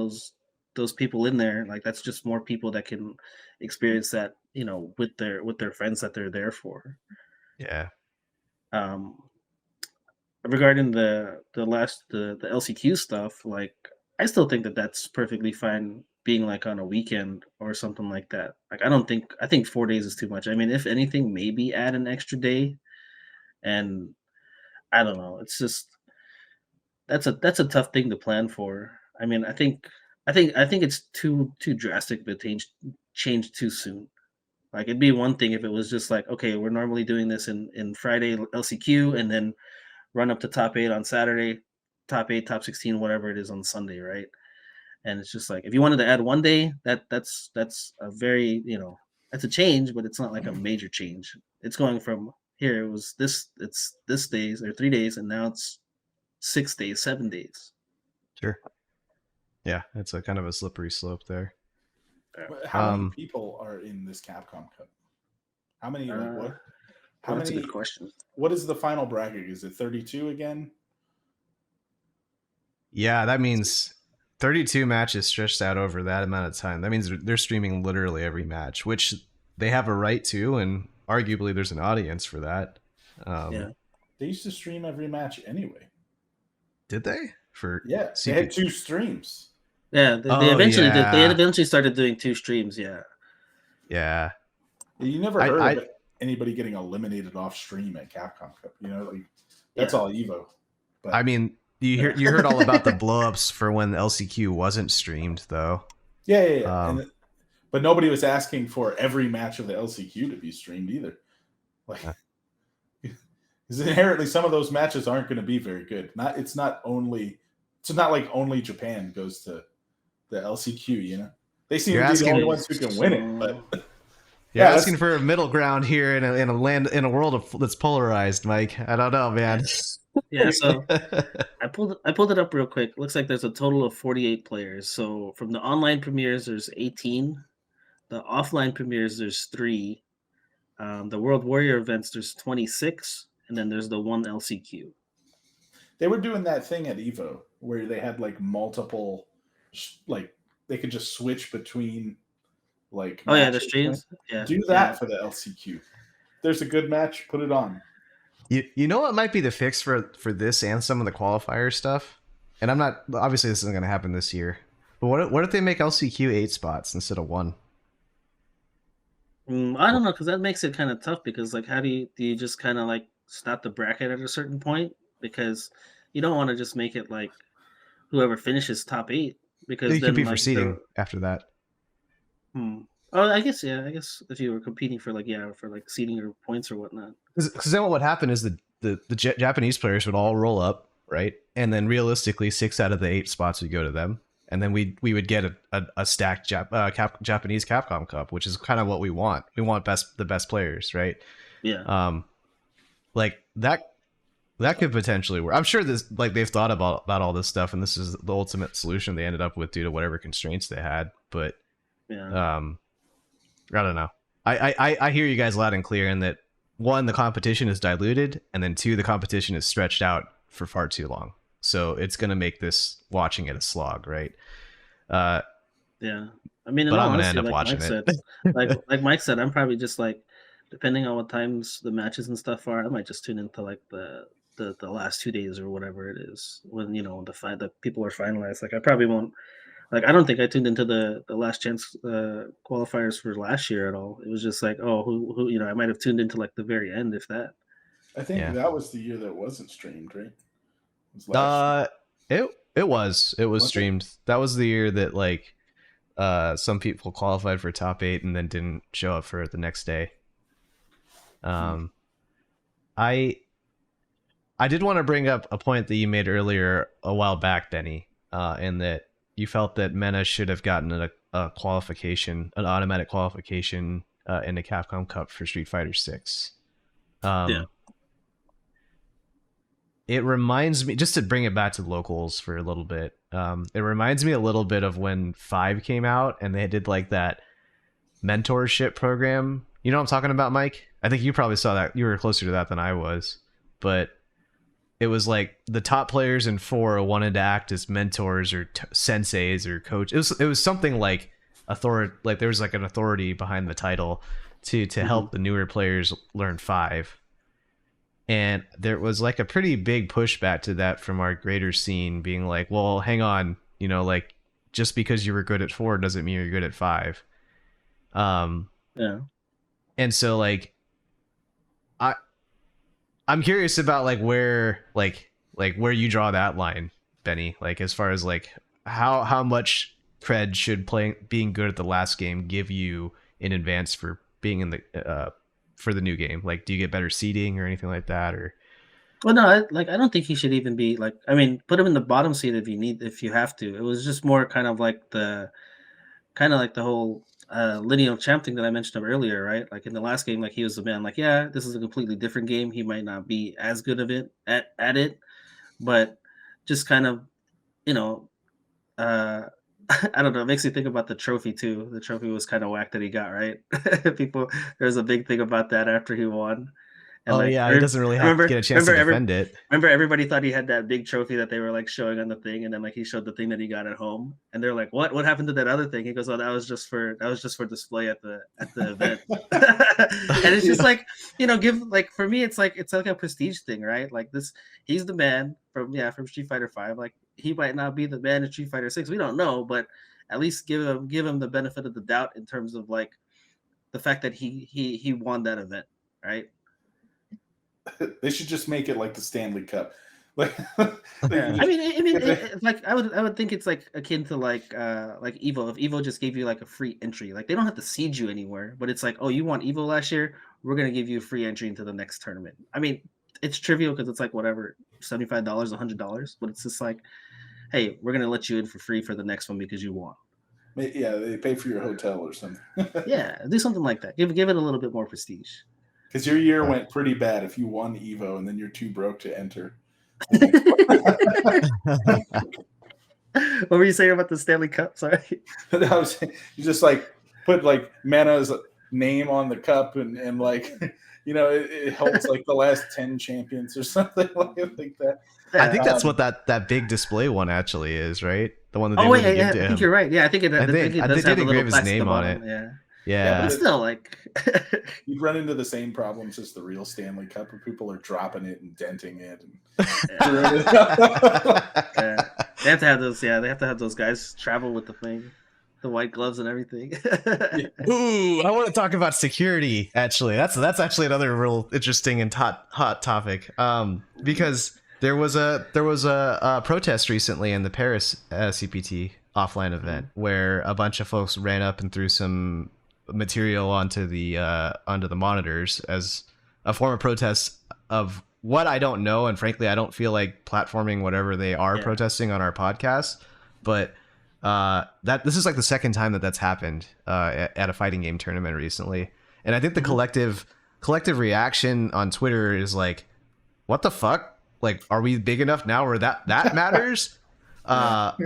those people in there, like that's just more people that can experience that, with their friends that they're there for. Yeah, Um, Regarding the LCQ stuff, like I still think that that's perfectly fine being like on a weekend or something like that. Like I think 4 days is too much. I mean, if anything, maybe add an extra day. And I don't know. It's just that's a tough thing to plan for. I mean, I think it's too drastic to change too soon. Like it'd be one thing if it was just like, okay, we're normally doing this in Friday LCQ and then run up to top 8 on Saturday, top 8, top 16, whatever it is on Sunday, right? And it's just like if you wanted to add one day, that's a very, that's a change, but it's not like a major change. It's going from here it was it's this days or 3 days, and now it's 6 days, 7 days. sure. Yeah, it's a kind of a slippery slope there. how many Um, people are in this Capcom Cup? How many? Like Uh, what? How well, that's a many? good question. What is the final bracket? Is it 32 again? yeah, that means 32 matches stretched out over that amount of time. That means they're streaming literally every match, which they have a right to, and arguably there's an audience for that. Yeah. They used to stream every match anyway. Did they? For Yeah, they CP? had 2 streams. Yeah, they Oh eventually did. They had yeah, eventually started doing 2 streams. Yeah, yeah. You never I, heard I of anybody getting eliminated off stream at Capcom Cup. Like that's yeah, all Evo. But I mean, you heard all about the blowups for when the LCQ wasn't streamed, though. yeah. Um, But nobody was asking for every match of the LCQ to be streamed either. Like, uh, because inherently some of those matches aren't going to be very good. It's not like only Japan goes to the LCQ. They seem you're to be the only asking ones who can win it. But you're yeah, asking for a middle ground here in a world that's polarized, Mike. I don't know, man. yeah. So I pulled it up real quick. Looks like there's a total of 48 players. So from the online premieres, there's 18. The offline premieres, there's 3. The World Warrior events, there's 26, and then there's the one LCQ. they were doing that thing at Evo where they had like multiple, like they could just switch between like Oh yeah, the matches. streams. Yeah, Do that for the LCQ. There's a good match, put it on. You know what might be the fix for this and some of the qualifier stuff? And I'm not obviously this isn't going to happen this year. But what if they make LCQ 8 spots instead of 1? I don't know, because that makes it kind of tough. Because like, how do you just kind of like stop the bracket at a certain point, because you don't want to just make it like whoever finishes top 8, because You then compete for like seeding after that. Oh, I guess yeah. I guess if you were competing for for like seeding or points or whatnot. Because then what would happen is the Japanese players would all roll up, right? And then realistically, 6 out of the 8 spots would go to them. And then we would get a stacked Japanese Capcom Cup, which is kind of what we want. We want the best players, right? Yeah. Like that could potentially work. I'm sure this, like, they've thought about all this stuff, and this is the ultimate solution they ended up with due to whatever constraints they had. But yeah. I don't know. I hear you guys loud and clear in that, one, the competition is diluted, and then 2, the competition is stretched out for far too long. So it's going to make this watching it a slog, right? Yeah. I mean, but I'm going to end up watching Mike it. Said, like Mike said, I'm probably just like, depending on what times the matches and stuff are, I might just tune into like the last 2 days or whatever it is when the people are finalized. Like I probably won't. Like I don't think I tuned into the last chance qualifiers for last year at all. It was just like, oh, who I might have tuned into like the very end, if that. I think that was the year that wasn't streamed, right? It was last year. It was streamed. It? That was the year that like some people qualified for top 8 and then didn't show up for the next day. I did want to bring up a point that you made earlier a while back, Benny, in that you felt that Mena should have gotten a qualification, an automatic qualification in the Capcom Cup for Street Fighter 6. Yeah. It reminds me, just to bring it back to locals for a little bit, it reminds me a little bit of when 5 came out and they did like that mentorship program. You know what I'm talking about, Mike? I think you probably saw that. You were closer to that than I was. But it was like the top players in 4 wanted to act as mentors or senseis or coach. It was something like authority, like there was like an authority behind the title to help the newer players learn 5. And there was like a pretty big pushback to that from our greater scene, being like, well, hang on, like just because you were good at 4 doesn't mean you're good at 5. Yeah. And so like I'm curious about like where where you draw that line, Benny, like as far as like how much cred should being good at the last game give you in advance for being in the for the new game? Like, do you get better seating or anything like that? Or well, no, I don't think he should even be like. I mean, put him in the bottom seat if you have to. It was just more kind of like the whole lineal champ thing that I mentioned earlier, right? Like in the last game, like he was the man. Like, yeah, this is a completely different game. He might not be as good of it at it, but just kind of, I don't know. It makes me think about the trophy too. The trophy was kind of whack that he got, right? There's a big thing about that after he won. And he doesn't really have to get a chance to defend it. Remember, everybody thought he had that big trophy that they were like showing on the thing, and then like he showed the thing that he got at home, and they're like, "What happened to that other thing?" He goes, "Oh, that was just for display at the event." And it's just like, for me, it's like a prestige thing, right? Like this, he's the man from Street Fighter 5. Like he might not be the man in Street Fighter 6. We don't know, but at least give him the benefit of the doubt in terms of like the fact that he won that event, right? They should just make it like the Stanley Cup. Like, I mean, like I would think it's like akin to like Evo. If Evo just gave you like a free entry, like they don't have to seed you anywhere, but it's like, oh, you won Evo last year, we're gonna give you a free entry into the next tournament. I mean, it's trivial because it's like whatever, $75, $100, but it's just like, hey, we're gonna let you in for free for the next one because you won. Yeah, they pay for your hotel or something. Yeah, do something like that. Give it a little bit more prestige. Because your year went pretty bad if you won Evo and then you're too broke to enter. What were you saying about the Stanley Cup? Sorry. You just like put like Mana's name on the cup and like, it helps like the last 10 champions or something like that. I think that's what that big display one actually is, right? The one that they give to him. I think you're right. Yeah, I think it does have a little his name on it. Yeah, but still, like you'd run into the same problems as the real Stanley Cup, where people are dropping it and denting it. They have to have those. Yeah, they have to have those guys travel with the thing. the white gloves and everything. Ooh, I want to talk about security. Actually, that's actually another real interesting and hot topic. Because there was a protest recently in the Paris CPT offline event where a bunch of folks ran up and threw some material onto the monitors as a form of protest of what I don't know, and frankly, I don't feel like platforming whatever they are protesting on our podcast, but. That this is like the second time that's happened at a fighting game tournament recently, and I think the collective reaction on Twitter is like, "What the fuck? Like, are we big enough now where that matters?" But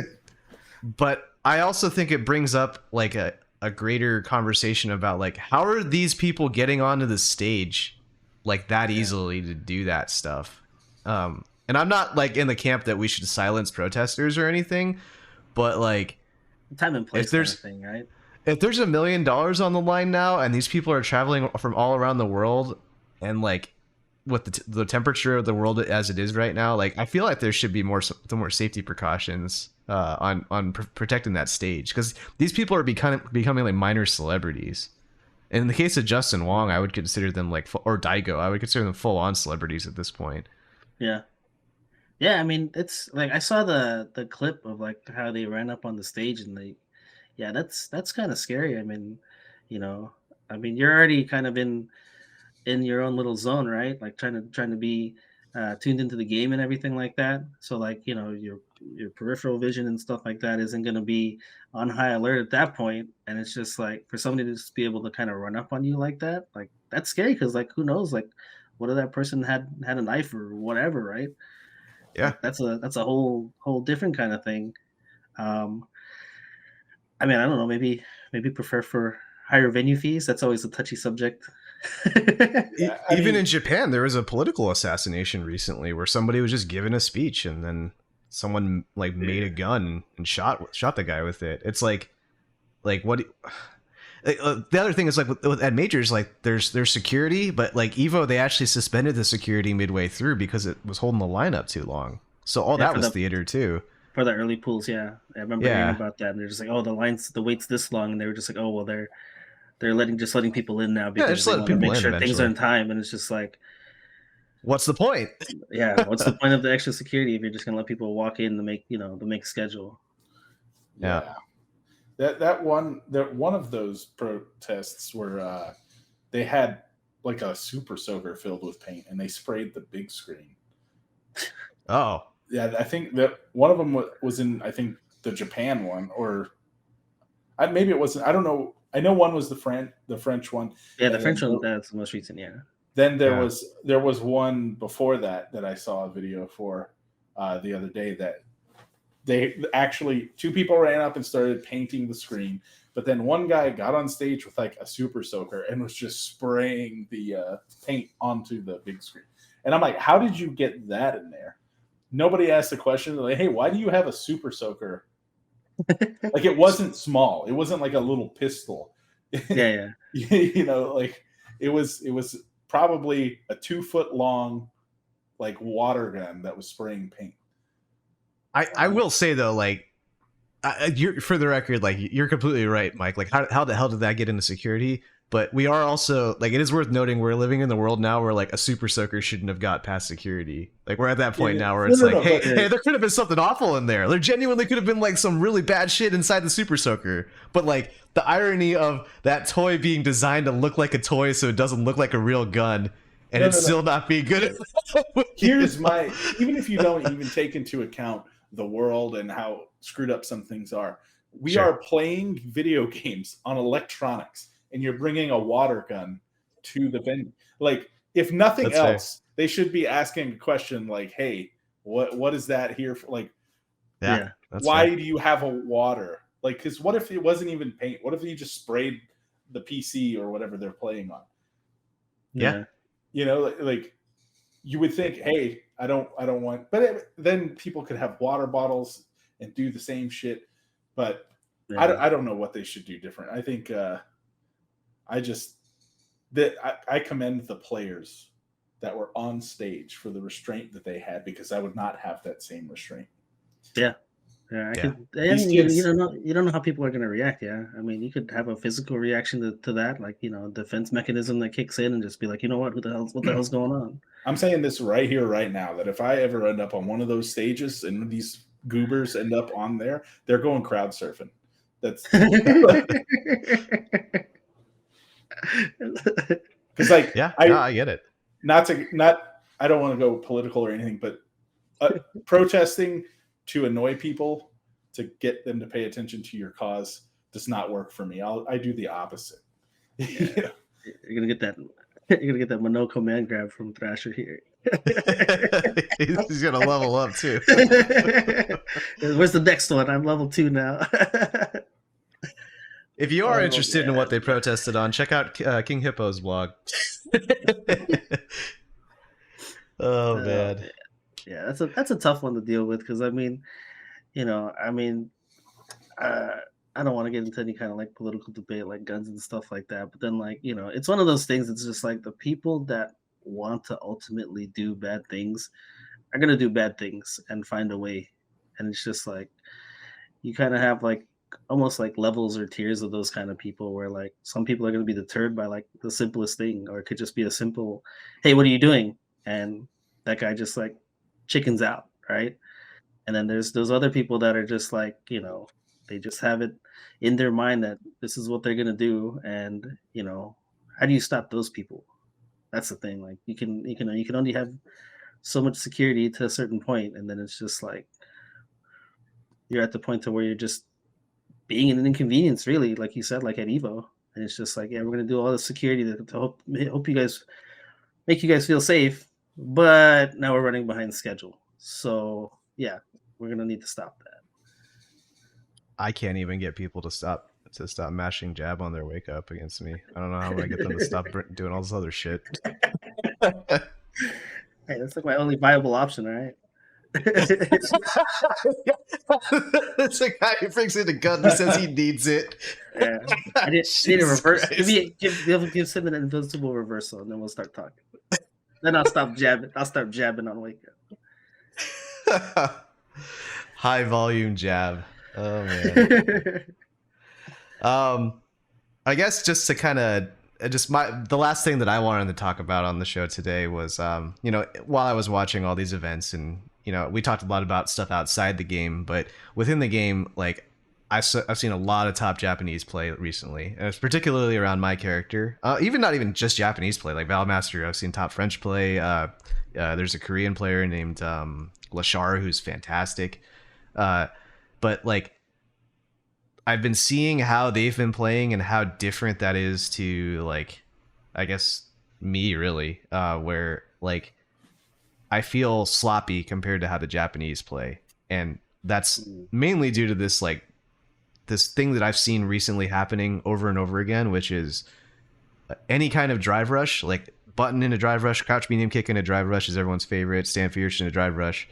I also think it brings up like a greater conversation about like how are these people getting onto the stage like that easily to do that stuff. And I'm not like in the camp that we should silence protesters or anything. But like, time and place kind of thing, right? If there's $1 million on the line now, and these people are traveling from all around the world, and like with the temperature of the world as it is right now, like I feel like there should be more safety precautions on protecting that stage, because these people are becoming like minor celebrities. And in the case of Justin Wong, I would consider them like, or Daigo, I would consider them full on celebrities at this point. Yeah. Yeah, I mean, it's like I saw the clip of like how they ran up on the stage and that's kind of scary. I mean, you're already kind of in your own little zone, right? Like trying to be tuned into the game and everything like that. So like, your peripheral vision and stuff like that isn't going to be on high alert at that point. And it's just like for somebody to just be able to kind of run up on you like that, like that's scary because like who knows, like what if that person had a knife or whatever, right? Yeah, that's a whole different kind of thing. I mean, I don't know, maybe prefer for higher venue fees. That's always a touchy subject. Even in Japan, there was a political assassination recently where somebody was just giving a speech and then someone like made a gun and shot the guy with it. It's like what? The other thing is like at majors, like there's security, but like Evo, they actually suspended the security midway through because it was holding the line up too long. So all that was theater too. For the early pools, I remember hearing about that, and they're just like, oh, the wait's this long, and they were just like, oh, well, they're letting people in now because they want to make sure things are in time, and it's just like, what's the point? What's the point of the extra security if you're just gonna let people walk in to make schedule? Yeah. That one of those protests where they had like a super soaker filled with paint and they sprayed the big screen. Oh. Yeah, I think that one of them was in, I think, the Japan one, or maybe it wasn't. I don't know. I know one was the French one. Yeah, the French one, that's the most recent, yeah. Then there was one before that I saw a video for the other day that they actually, two people ran up and started painting the screen, but then one guy got on stage with like a super soaker and was just spraying the paint onto the big screen. And I'm like, how did you get that in there? Nobody asked the question, like, hey, why do you have a super soaker? Like, it wasn't small. It wasn't like a little pistol. Yeah. Like it was probably a 2-foot long like water gun that was spraying paint. I will say though, like, you're, for the record, like, you're completely right, Mike. Like, how the hell did that get into security? But we are also, like, it is worth noting we're living in the world now where like a super soaker shouldn't have got past security. Like, we're at that point now where it's hey, there could have been something awful in there. There genuinely could have been like some really bad shit inside the super soaker. But like the irony of that toy being designed to look like a toy so it doesn't look like a real gun, and still not being good. Here's my, even if you don't even take into account the world and how screwed up some things are, we are playing video games on electronics. And you're bringing a water gun to the venue. Like, if nothing else, they should be asking a question like, "Hey, what is that here for?" Like, why do you have a water? Like, because what if it wasn't even paint? What if you just sprayed the PC or whatever they're playing on? Yeah, like you would think, "Hey, I don't want." But then people could have water bottles and do the same shit. But I don't know what they should do different. I think. I commend the players that were on stage for the restraint that they had, because I would not have that same restraint. Yeah. Yeah, I Yeah. could. These And kids- you don't know how people are going to react. Yeah, I mean, you could have a physical reaction to that, like defense mechanism that kicks in, and just be like, you know what what the hell's going on? I'm saying this right here, right now, that if I ever end up on one of those stages and these goobers end up on there, they're going crowd surfing. That's because, like, Yeah, no, I get it. not I don't want to go political or anything, but protesting to annoy people to get them to pay attention to your cause does not work for me. I do the opposite. Yeah. You're gonna get that. You're gonna get that Monoko man grab from Thrasher here. He's gonna level up too. Where's the next one? I'm level 2 now. If you are Oh, interested in man. what they protested on, check out King Hippo's blog. Oh man. Yeah, that's a tough one to deal with because I mean, I don't want to get into any kind of like political debate like guns and stuff like that. But then it's one of those things. It's just like the people that want to ultimately do bad things are gonna do bad things and find a way. And it's just like you kind of have like almost like levels or tiers of those kind of people where like some people are going to be deterred by like the simplest thing, or it could just be a simple, hey, what are you doing? And that guy just like chickens out, right? And then there's those other people that are just like, they just have it in their mind that this is what they're going to do. And how do you stop those people? That's the thing. Like you can only have so much security to a certain point, and then it's just like you're at the point to where you're just being an inconvenience, really, like you said, like at Evo. And it's just like, yeah, we're gonna do all the security to hope you guys make you guys feel safe, but now we're running behind schedule. So yeah, we're gonna need to stop that. I can't even get people to stop mashing jab on their wake up against me. I don't know how I'm gonna get them to stop doing all this other shit. Hey, that's like my only viable option, right? It's a guy who brings in a gun and says he needs it. Yeah, I need a reverse. Christ. Give Sim an invincible reversal, and then we'll start talking. Then I'll stop jabbing. I'll start jabbing on wake up. High volume jab. Oh man. I guess just to kind of the last thing that I wanted to talk about on the show today was while I was watching all these events, and we talked a lot about stuff outside the game, but within the game, like I've seen a lot of top Japanese play recently, and it's particularly around my character. Not even just Japanese play, like Valmaster. I've seen top French play. There's a Korean player named Lashar who's fantastic. But like I've been seeing how they've been playing and how different that is to, like, I guess me, really, where like I feel sloppy compared to how the Japanese play, and that's mainly due to this thing that I've seen recently happening over and over again, which is any kind of drive rush, like button in a drive rush, crouch medium kick in a drive rush is everyone's favorite, stand fierce in a drive rush,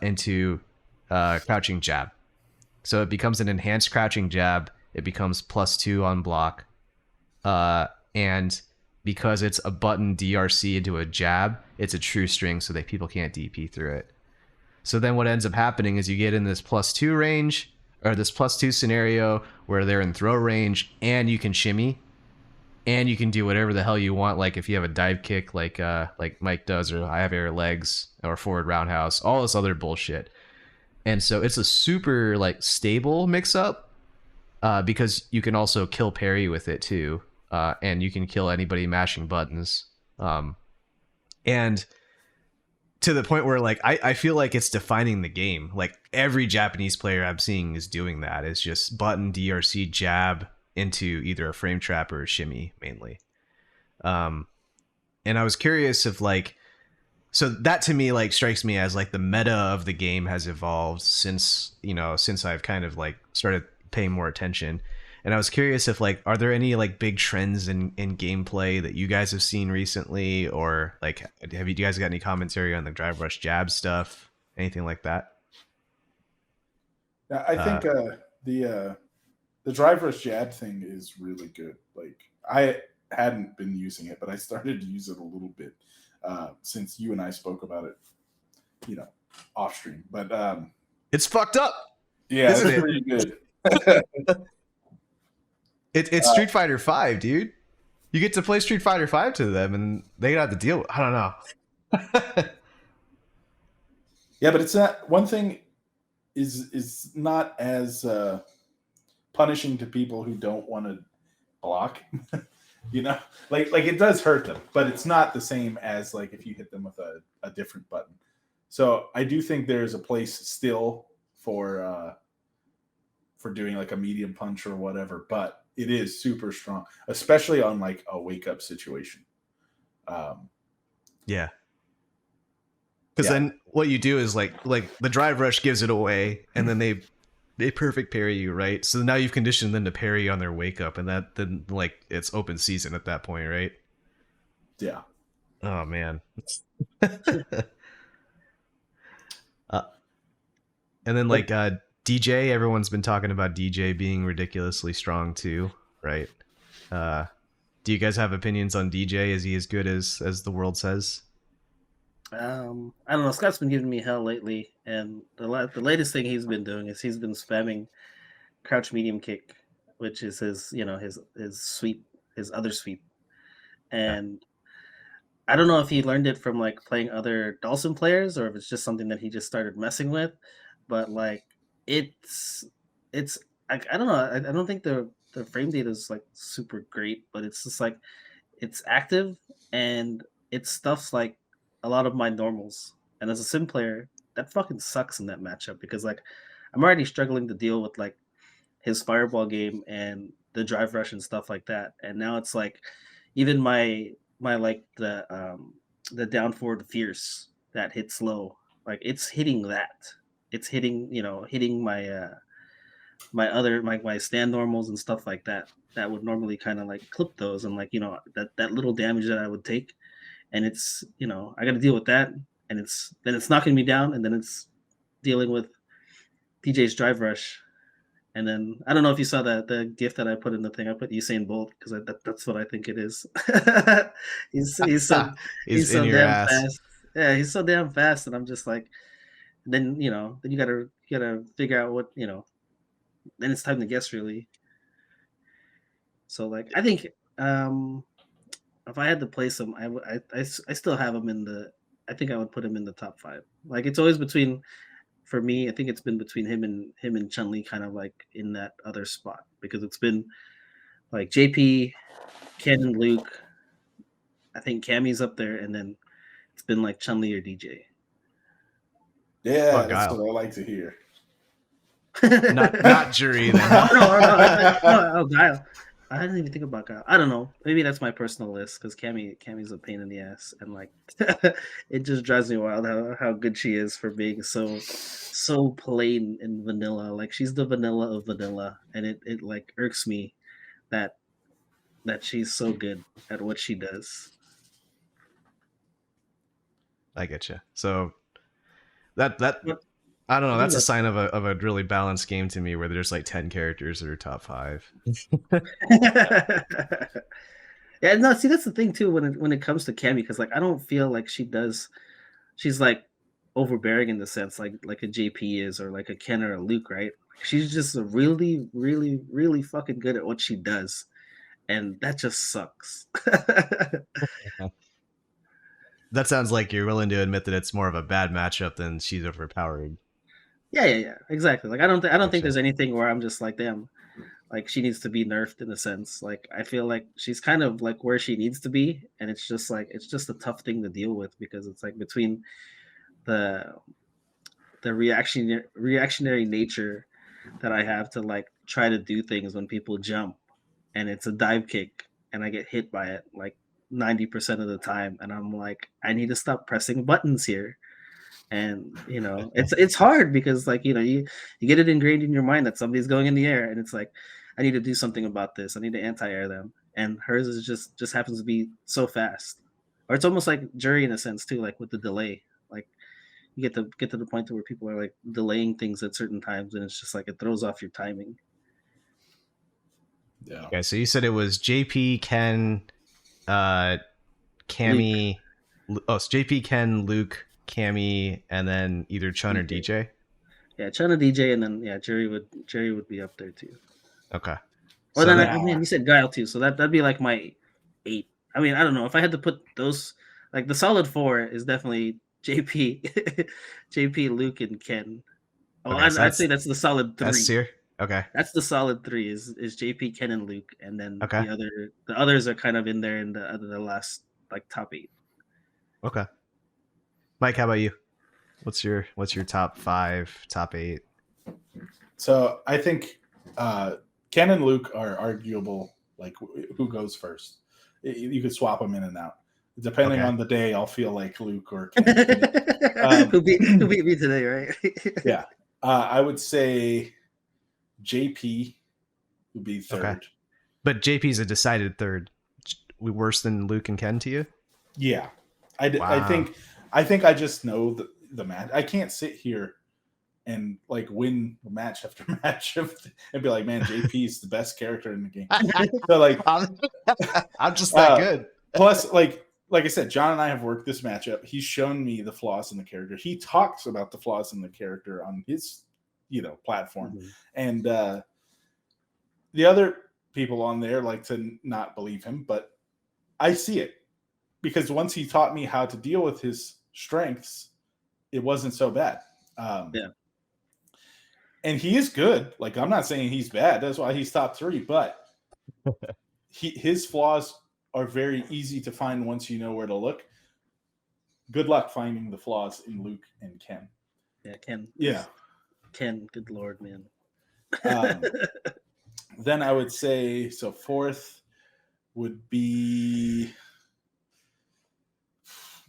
into crouching jab. So it becomes an enhanced crouching jab. It becomes +2 on block. And because it's a button DRC into a jab, it's a true string so that people can't DP through it. So then what ends up happening is you get in this +2 range, or this +2 scenario where they're in throw range, and you can shimmy, and you can do whatever the hell you want. Like if you have a dive kick like Mike does, or I have air legs, or forward roundhouse, all this other bullshit. And so it's a super like stable mix up, because you can also kill parry with it too, and you can kill anybody mashing buttons, and to the point where like I feel like it's defining the game. Like every Japanese player I'm seeing is doing that. It's just button DRC jab into either a frame trap or a shimmy mainly. And I was curious if like, so that to me like strikes me as like the meta of the game has evolved since I've kind of like started paying more attention. And I was curious if like, are there any like big trends in gameplay that you guys have seen recently, or like have you guys got any commentary on the drive rush jab stuff, anything like that? I think the drive rush jab thing is really good. Like I hadn't been using it, but I started to use it a little bit since you and I spoke about it, off stream. But it's fucked up. Yeah, Isn't it's it? pretty good. It's Street Fighter 5, dude. You get to play Street Fighter 5 to them, and they got to deal with. I don't know. Yeah, but it's not one thing is not as punishing to people who don't want to block. You know, like it does hurt them, but it's not the same as like if you hit them with a different button. So I do think there's a place still for doing like a medium punch or whatever, but it is super strong, especially on like a wake up situation. Yeah. Because Yeah. then what you do is like the drive rush gives it away, and then they perfect parry you, right? So now you've conditioned them to parry on their wake up, and that then like it's open season at that point, right? Yeah. Oh man. And then like DJ, everyone's been talking about DJ being ridiculously strong too, right? Do you guys have opinions on DJ? Is he as good as the world says? I don't know. Scott's been giving me hell lately, and the latest thing he's been doing is he's been spamming crouch medium kick, which is his sweep, his other sweep, and I don't know if he learned it from like playing other Dawson players or if it's just something that he just started messing with, but like it's I don't know. I don't think the frame data is like super great, but it's just like it's active and it stuffs like a lot of my normals. And as a sim player, that fucking sucks in that matchup because like I'm already struggling to deal with like his fireball game and the drive rush and stuff like that. And now it's like even my like the down forward fierce that hits low, like it's hitting that. It's hitting, hitting my stand normals and stuff like that that would normally kind of like clip those and like that little damage that I would take, and it's I got to deal with that, and it's knocking me down, and then it's dealing with DJ's drive rush, and then I don't know if you saw the gift that I put in the thing. I put Usain Bolt because that's what I think it is. he's so Is he's in so your damn ass. fast. Yeah, he's so damn fast, and I'm just like, then then you gotta figure out what then it's time to guess really. So like I think if I had to place him, I still have him in the. I think I would put him in the top 5. Like it's always between, for me. I think it's been between him and Chun Li, kind of like in that other spot because it's been like JP, Ken, and Luke. I think Cammy's up there, and then it's been like Chun Li or DJ. Yeah, Oh, that's Guile. what I like to hear. Not jury then. No, Guile. I didn't even think about Guile. I don't know. Maybe that's my personal list because Cammy's a pain in the ass, and like it just drives me wild how good she is for being so plain and vanilla. Like she's the vanilla of vanilla, and it like irks me that she's so good at what she does. I get you. So that But I don't know. I think That's a sign of a really balanced game to me, where there's like 10 characters that are top 5. Yeah, no, see that's the thing too when it comes to Cammy, because like I don't feel like she's like overbearing in the sense like a JP is or like a Ken or a Luke, right? She's just really, really, really fucking good at what she does, and that just sucks. That sounds like you're willing to admit that it's more of a bad matchup than she's overpowered. Yeah, exactly. Like I don't think Gotcha. there's anything where I'm just like, damn, like she needs to be nerfed in a sense. Like I feel like she's kind of like where she needs to be, and it's just a tough thing to deal with because it's like between the reactionary nature that I have to like try to do things when people jump, and it's a dive kick, and I get hit by it like 90% of the time, and I'm like, I need to stop pressing buttons here. And it's hard because like you get it ingrained in your mind that somebody's going in the air, and it's like I need to do something about this. I need to anti-air them, and hers is just happens to be so fast, or it's almost like jury in a sense too, like with the delay. Like you get to the point to where people are like delaying things at certain times, and it's just like it throws off your timing. Yeah. Okay, so you said it was JP, Ken, Cammy. Oh, it's JP, Ken, Luke, Cammy, and then either Chun or DJ. Yeah, Chun and DJ, and then Jerry would be up there too. Okay. Or So then that, I mean, you said Guile too, so that'd be like my 8. I mean, I don't know if I had to put those, like the solid 4 is definitely JP, JP, Luke, and Ken. Oh, okay, so I'd say that's the solid S 3. tier. Okay. That's the solid 3 is JP, Ken, and Luke, and then Okay. the others are kind of in there in the last like top 8. Okay. Mike, how about you? What's your top 5, top 8? So I think Ken and Luke are arguable. Like who goes first? You could swap them in and out. Depending Okay. on the day, I'll feel like Luke or Ken. Who beat me today, right? Yeah. I would say JP would be third. Okay. But JP's a decided third. Worse than Luke and Ken to you? Yeah. I Wow. think I just know the match. I can't sit here and like win match after match and be like, man, JP is the best character in the game. So like, I'm just that good. Plus, like I said, John and I have worked this matchup. He's shown me the flaws in the character. He talks about the flaws in the character on his, platform. Mhm. And the other people on there like to not believe him, but I see it because once he taught me how to deal with his strengths, it wasn't so bad. Yeah. And he is good. Like, I'm not saying he's bad. That's why he's top 3. But his flaws are very easy to find once you know where to look. Good luck finding the flaws in Luke and Ken. Yeah, Ken. Yeah. Ken, good Lord, man. Then I would say, so 4th would be...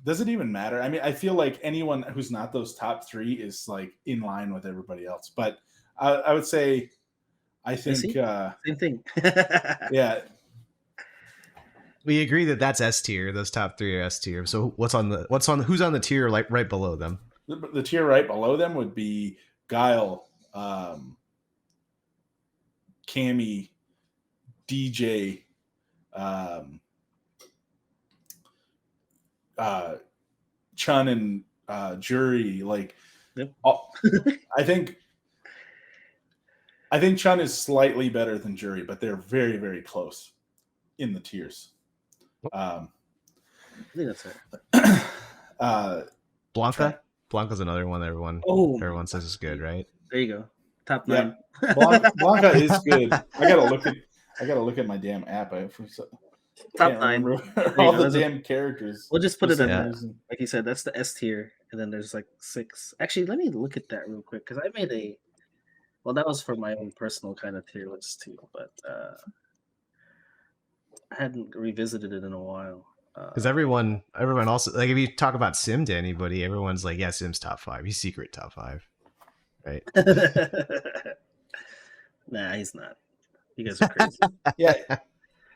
Does it even matter? I mean, I feel like anyone who's not those top 3 is like in line with everybody else. But I would say, I think, same thing. Yeah. We agree that that's S tier. Those top 3 are S tier. So who's on the tier like right below them? The tier right below them would be Guile, Cammy, DJ, Chun and Jury. Like, Yep. I think Chun is slightly better than Jury, but they're very, very close in the tiers. I think that's fair. Blanca? Blanca's another one everyone says is good, right? There you go. Top 9. Blanca is good. I gotta look at my damn app. Top 9. All the damn characters. We'll just put it in Yeah. like you said, that's the S tier, and then there's like 6. Actually, let me look at that real quick because I made that was for my own personal kind of tier list too, but I hadn't revisited it in a while. Because everyone also, like, if you talk about Sim to anybody, everyone's like, yeah, Sim's top 5. He's secret top 5, right? Nah, he's not. You guys are crazy. Yeah,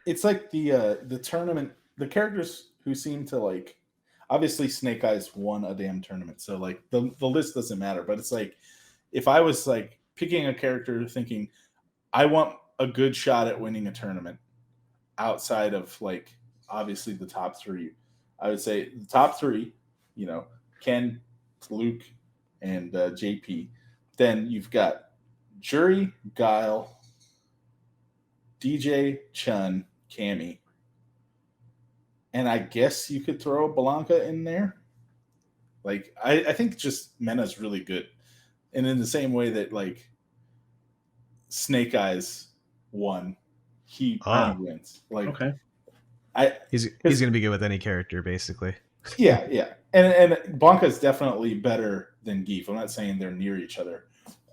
it's like the tournament. The characters who seem to like, obviously Snake Eyes won a damn tournament, so like the list doesn't matter. But it's like if I was like picking a character, thinking I want a good shot at winning a tournament outside of like obviously the top 3, I would say the top 3, Ken, Luke, and JP. Then you've got Jury, Guile, DJ, Chun, Cammy, and I guess you could throw Blanca in there. Like I think just Mena's really good, and in the same way that like Snake Eyes won, he wins. Like Okay. He's gonna be good with any character, basically. Yeah. And Blanca's definitely better than Geef. I'm not saying they're near each other.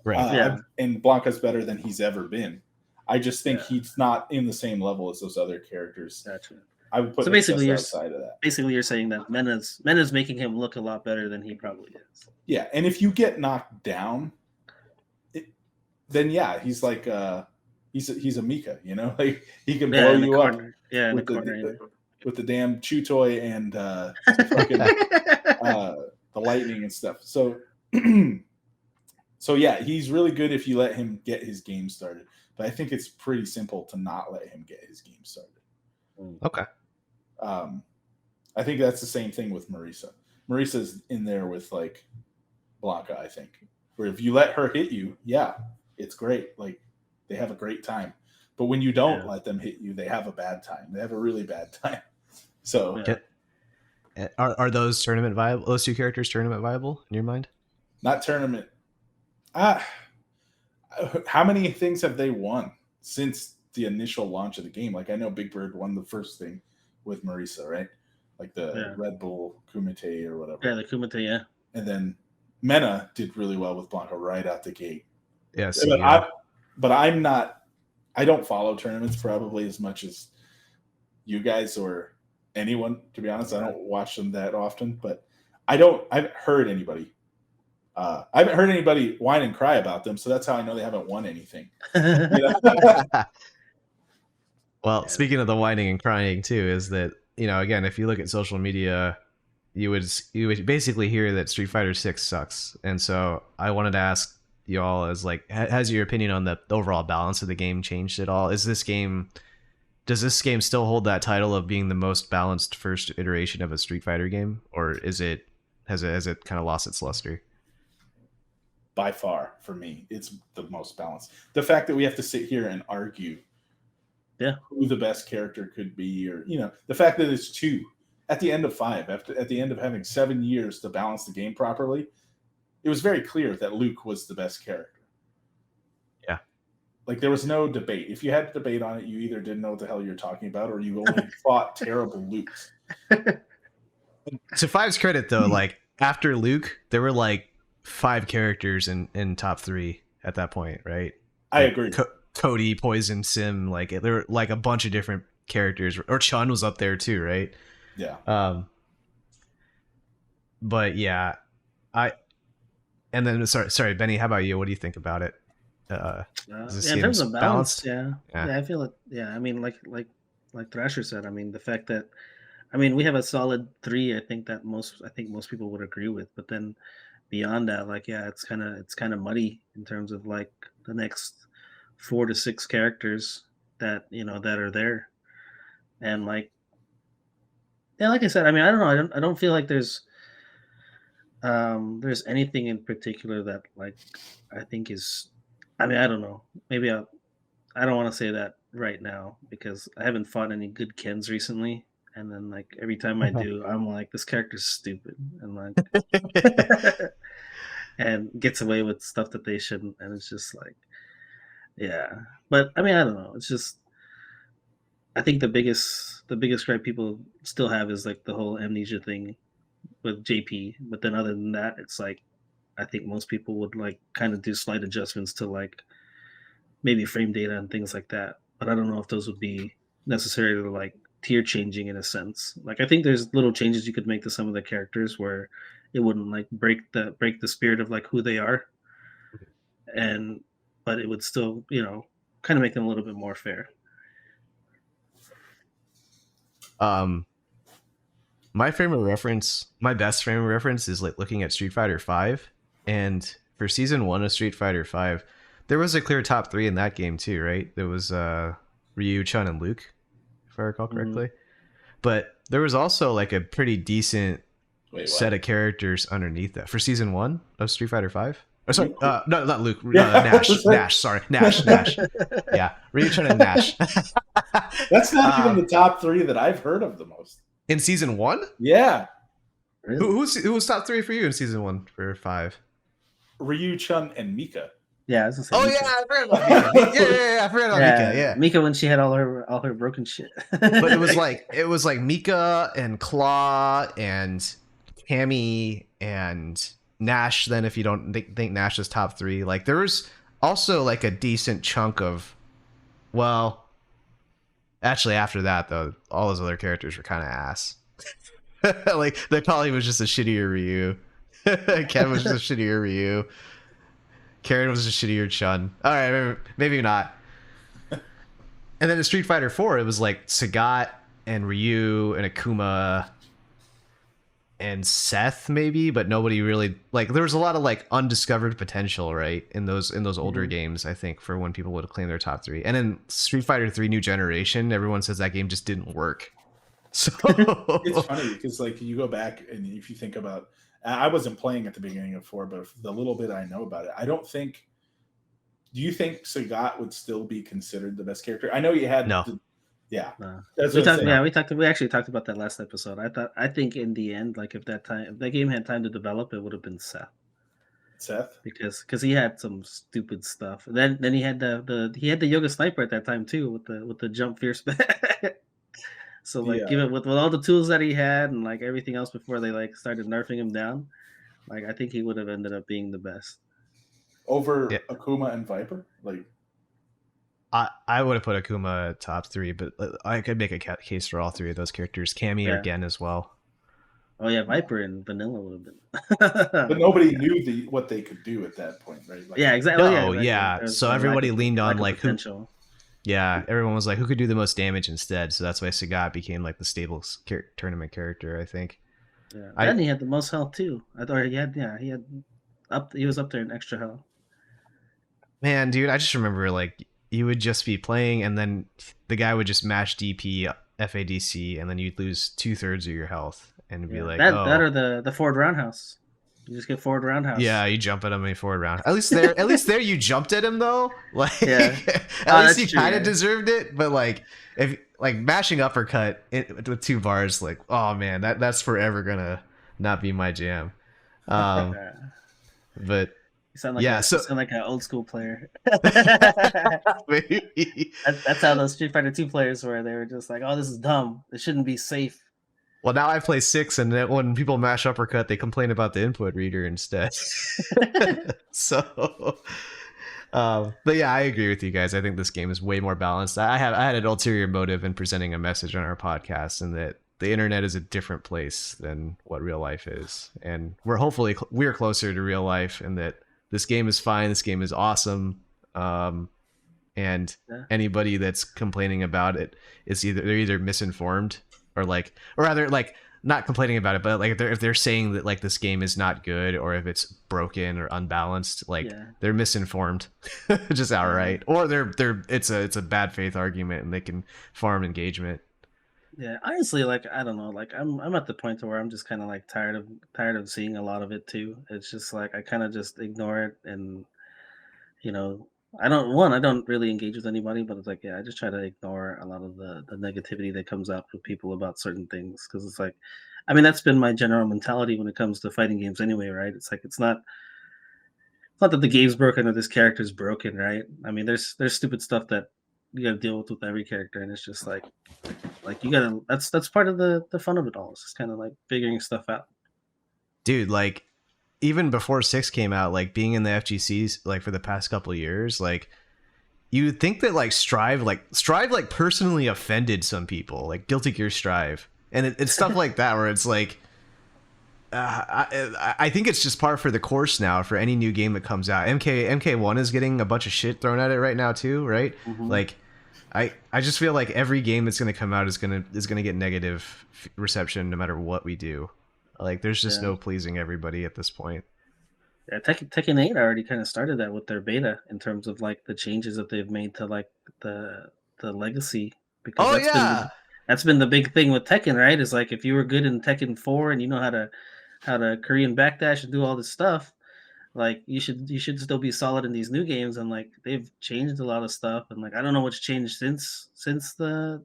Right. And Blanca's better than he's ever been. I just think he's not in the same level as those other characters. Gotcha. I would put So him basically, just outside of that. Basically, you're saying that Mena's making him look a lot better than he probably is. Yeah, and if you get knocked down, then yeah, he's like he's a Mika, like he can blow you up. Yeah, in the corner. With the damn chew toy and fucking, the lightning and stuff. So yeah, he's really good if you let him get his game started. But I think it's pretty simple to not let him get his game started. Okay. I think that's the same thing with Marisa. Marisa's in there with like Blanca, I think. Where if you let her hit you, yeah, it's great. Like they have a great time. But when you don't let them hit you, they have a bad time. They have a really bad time. So are those tournament viable? Those two characters tournament viable in your mind? Not tournament. How many things have they won since the initial launch of the game? Like I know Big Bird won the first thing with Marisa, right? Like the Red Bull Kumite or whatever. Yeah, the Kumite, yeah. And then Mena did really well with Blanca right out the gate. Yes. But I'm not. I don't follow tournaments probably as much as you guys or anyone. To be honest, I don't watch them that often. But I haven't heard anybody. I haven't heard anybody whine and cry about them, so that's how I know they haven't won anything. Well, speaking of the whining and crying too, is that again, if you look at social media, you would basically hear that Street Fighter 6 sucks. And so I wanted to ask you all, as like, has your opinion on the overall balance of the game changed at all? Does this game still hold that title of being the most balanced first iteration of a Street Fighter game, or has it kind of lost its luster? By far, for me, it's the most balanced. The fact that we have to sit here and argue who the best character could be, or the fact that it's 2 at the end of 5, at the end of having 7 years to balance the game properly, it was very clear that Luke was the best character. Yeah. Like there was no debate. If you had to debate on it, you either didn't know what the hell you're talking about, or you only fought terrible Lukes. To 5's credit though, like after Luke, there were like 5 characters in top 3 at that point, right? I agree. Cody, Poison, Sim, like there were like a bunch of different characters, or Chun was up there too, right? Yeah. But yeah, and then sorry, Benny, how about you? What do you think about it? In terms of balance, yeah, I feel it. Yeah, I mean, like Thrasher said, I mean, the fact that, I mean, we have a solid 3. I think most people would agree with. But then beyond that, like, yeah, it's kind of muddy in terms of like the next 4 to 6 characters that that are there, and like, yeah, like I said, I mean, I don't know, I don't feel like there's anything in particular that like I think is, I mean, I don't know, maybe I don't want to say that right now because I haven't fought any good Kens recently, and then like every time I do, I'm like, this character's stupid, and like and gets away with stuff that they shouldn't, and it's just like, yeah. But I mean, I don't know, it's just, I think the biggest gripe people still have is like the whole amnesia thing with JP. But then other than that, it's like, I think most people would like kind of do slight adjustments to like maybe frame data and things like that. But I don't know if those would be necessarily like tier changing in a sense. Like I think there's little changes you could make to some of the characters where it wouldn't like break the spirit of like who they are, but it would still kind of make them a little bit more fair. My best frame of reference is like looking at Street Fighter 5, and for season 1 of Street Fighter 5, there was a clear top 3 in that game too, right? There was Ryu, Chun, and Luke, if I recall correctly. But there was also like a pretty decent set of characters underneath that for season 1 of Street Fighter 5. Oh, sorry, no, not Luke. Nash. Sorry, Nash. Yeah, Ryu, Chun, and Nash. That's not even the top 3 that I've heard of the most in season 1. Yeah, really? Who was top 3 for you in season 1 for 5? Ryu, Chun, and Mika. Yeah, I was gonna say Mika. Yeah, I forgot about Mika. Yeah, I forgot about Mika. Yeah, Mika when she had all her broken shit. But it was like Mika and Claw and Cammy and Nash. Then if you don't think Nash is top 3, like there was also like a decent chunk of, well, actually after that though, all those other characters were kind of ass. Like there probably was just a shittier Ryu. Ken was just a shittier Ryu. Karen was a shittier Chun. All right, maybe not. And then in Street Fighter 4, it was like Sagat and Ryu and Akuma and Seth maybe, but nobody really, like there was a lot of like undiscovered potential, right, in those older games, I think, for when people would claim their top 3. And in Street Fighter 3 New Generation, everyone says that game just didn't work. So it's funny because like you go back and if you think about I wasn't playing at the beginning of 4, but the little bit I know about it, I don't think. Do you think Sagat would still be considered the best character? I know you had. No. Yeah, No. that's We what I'm talked. saying. Yeah, we actually talked about that last episode. I think in the end, like if that game had time to develop, it would have been Seth. Seth, because he had some stupid stuff. Then he had the yoga sniper at that time too with the jump fierce. So like Yeah. given with all the tools that he had and like everything else before they like started nerfing him down, like I think he would have ended up being the best. over Yeah. Akuma and Viper, like. I would have put Akuma top 3, but I could make a case for all 3 of those characters. Cammy or Gen as well. Oh yeah, Viper and Vanilla would have been. But nobody knew what they could do at that point, right? Like, Yeah, exactly. No, yeah. So everybody leaned on like who. Potential. Yeah, everyone was like, who could do the most damage instead? So that's why Sagat became like the stable tournament character, I think. Yeah, and he had the most health too. I thought he had he was up there in extra health. Man, dude, I just remember like you would just be playing and then the guy would just mash DP FADC and then you'd lose 2/3 of your health and be like, that or the forward roundhouse. You just get forward roundhouse. Yeah, you jump at him in forward round. At least there you jumped at him though. Like yeah. at least you kind of deserved it. But like if like mashing uppercut with 2 bars, like oh man, that's forever gonna not be my jam. But you sound like you sound like an old school player. Maybe. That's how those Street Fighter 2 players were. They were just like, oh, this is dumb. It shouldn't be safe. Well, now I play 6, and when people mash uppercut, they complain about the input reader instead. So, but yeah, I agree with you guys. I think this game is way more balanced. I had an ulterior motive in presenting a message on our podcast, and that the internet is a different place than what real life is, and we're closer to real life, and that this game is fine. This game is awesome. And anybody that's complaining about it is they're either misinformed or rather not complaining about it, but like if they're saying that like this game is not good or if it's broken or unbalanced, they're misinformed, just outright, or it's a bad faith argument and they can farm engagement. Yeah, honestly, like I don't know, like I'm at the point to where I'm just kind of like tired of seeing a lot of it too. It's just like I kind of just ignore it, and I don't really engage with anybody, but it's like I just try to ignore a lot of the negativity that comes out with people about certain things because it's like, I mean that's been my general mentality when it comes to fighting games anyway, right? It's like it's not that the game's broken or this character's broken, right? I mean there's stupid stuff that you got to deal with every character, and it's just like you gotta that's part of the fun of it all. It's just kind of like figuring stuff out, dude. Like even before 6 came out, like being in the FGCs like for the past couple of years, like you would think that like Strive personally offended some people, like Guilty Gear Strive, and it's stuff like that where it's like I think it's just par for the course now for any new game that comes out. MK1 is getting a bunch of shit thrown at it right now too, right? Mm-hmm. Like I just feel like every game that's going to come out is going to get negative reception no matter what we do. Like there's just no pleasing everybody at this point. Yeah, Tekken 8 already kind of started that with their beta in terms of like the changes that they've made to like the legacy, because that's been the big thing with Tekken, right? Is like if you were good in Tekken 4 and you know how to Korean backdash and do all this stuff, like you should still be solid in these new games. And like they've changed a lot of stuff, and like I don't know what's changed since the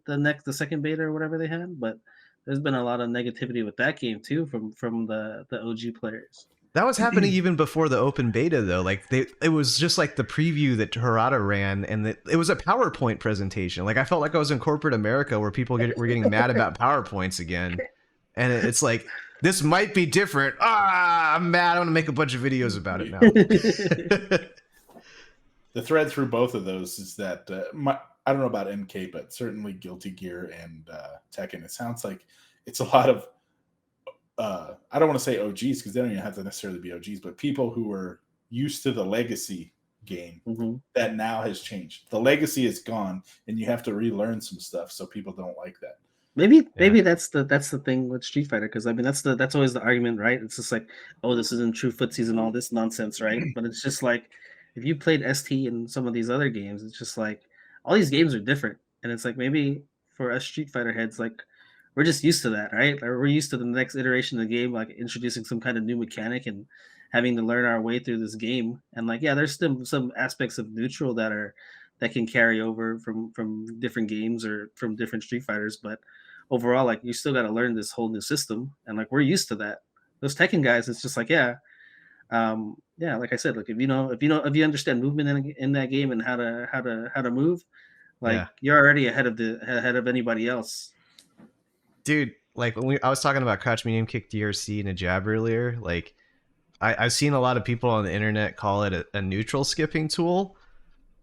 second beta or whatever they had, but there's been a lot of negativity with that game too from the OG players. That was happening even before the open beta though. Like it was just like the preview that Harada ran, and it was a PowerPoint presentation. Like I felt like I was in corporate America where people were getting mad about PowerPoints again. And it's like, this might be different. I'm mad. I want to make a bunch of videos about it now. The thread through both of those is that I don't know about MK, but certainly Guilty Gear and Tekken, it sounds like it's a lot of I don't want to say OGs because they don't even have to necessarily be OGs, but people who were used to the legacy game that now has changed. The legacy is gone, and you have to relearn some stuff, so people don't like that. Maybe that's the thing with Street Fighter, because I mean that's always the argument, right? It's just like, oh, this isn't true footsies and all this nonsense, right? But it's just like if you played ST and some of these other games, it's just like all these games are different, and it's like maybe for us Street Fighter heads, like we're just used to that, right? Or we're used to the next iteration of the game, like introducing some kind of new mechanic and having to learn our way through this game. And like, yeah, there's still some aspects of neutral that can carry over from different games or from different Street Fighters, but overall, like you still got to learn this whole new system, and like we're used to that. Those Tekken guys, it's just like, yeah, like I said, like if you understand movement in that game and how to move, like you're already ahead of anybody else. Dude, like when I was talking about crouch medium kick DRC and a jab earlier, like I've seen a lot of people on the internet call it a neutral skipping tool,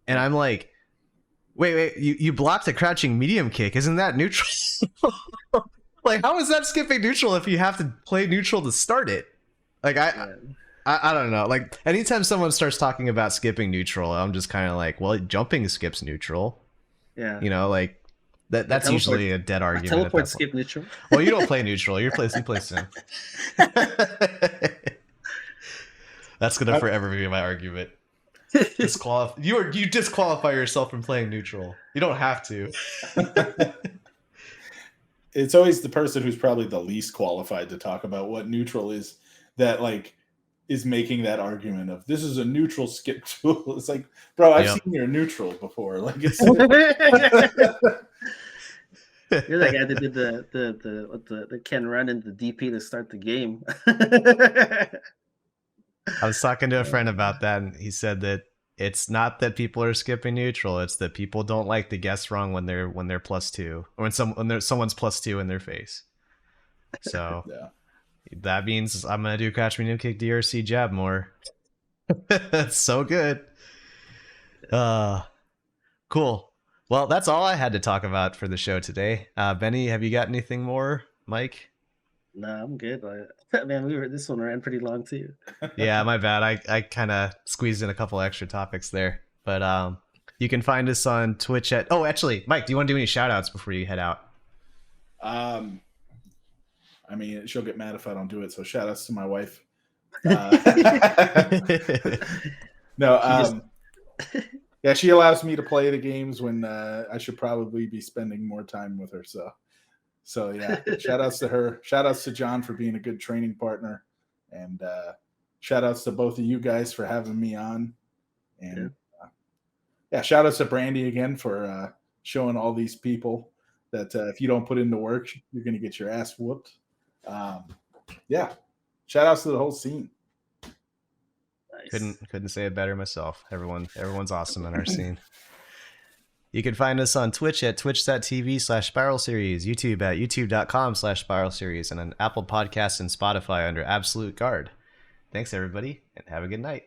and I'm like, wait, you blocked a crouching medium kick, isn't that neutral? Like, how is that skipping neutral if you have to play neutral to start it? Like I don't know. Like anytime someone starts talking about skipping neutral, I'm just kind of like, well, jumping skips neutral. Yeah, you know, like that's usually a dead argument. Teleport skip neutral. Well, you don't play neutral. You play sim. That's gonna forever be my argument. You disqualify yourself from playing neutral. You don't have to. It's always the person who's probably the least qualified to talk about what neutral is that like is making that argument of this is a neutral skip tool. It's like, bro, I've seen your neutral before. Like it's you're the guy that did the Ken run into the DP to start the game. I was talking to a friend about that, and he said that it's not that people are skipping neutral; it's that people don't like to guess wrong when they're +2, or when someone's +2 in their face. So that means I'm gonna do catch me new kick DRC jab more. That's so good. Cool. Well, that's all I had to talk about for the show today. Benny, have you got anything more? Mike? Nah, I'm good. Man, this one ran pretty long too. Yeah, my bad. I kind of squeezed in a couple extra topics there. But you can find us on Twitch at... Oh, actually, Mike, do you want to do any shout-outs before you head out? I mean, she'll get mad if I don't do it, so shout-outs to my wife. No, yeah, she allows me to play the games when I should probably be spending more time with her, So yeah, shout outs to her. Shout outs to Jon for being a good training partner. And shout outs to both of you guys for having me on. And shout outs to Brandy again for showing all these people that if you don't put in the work, you're going to get your ass whooped. Shout outs to the whole scene. Nice. Couldn't say it better myself. Everyone's awesome in our scene. You can find us on Twitch at twitch.tv/Spiral Series, YouTube at youtube.com/Spiral Series, and on Apple Podcasts and Spotify under Absolute Guard. Thanks, everybody, and have a good night.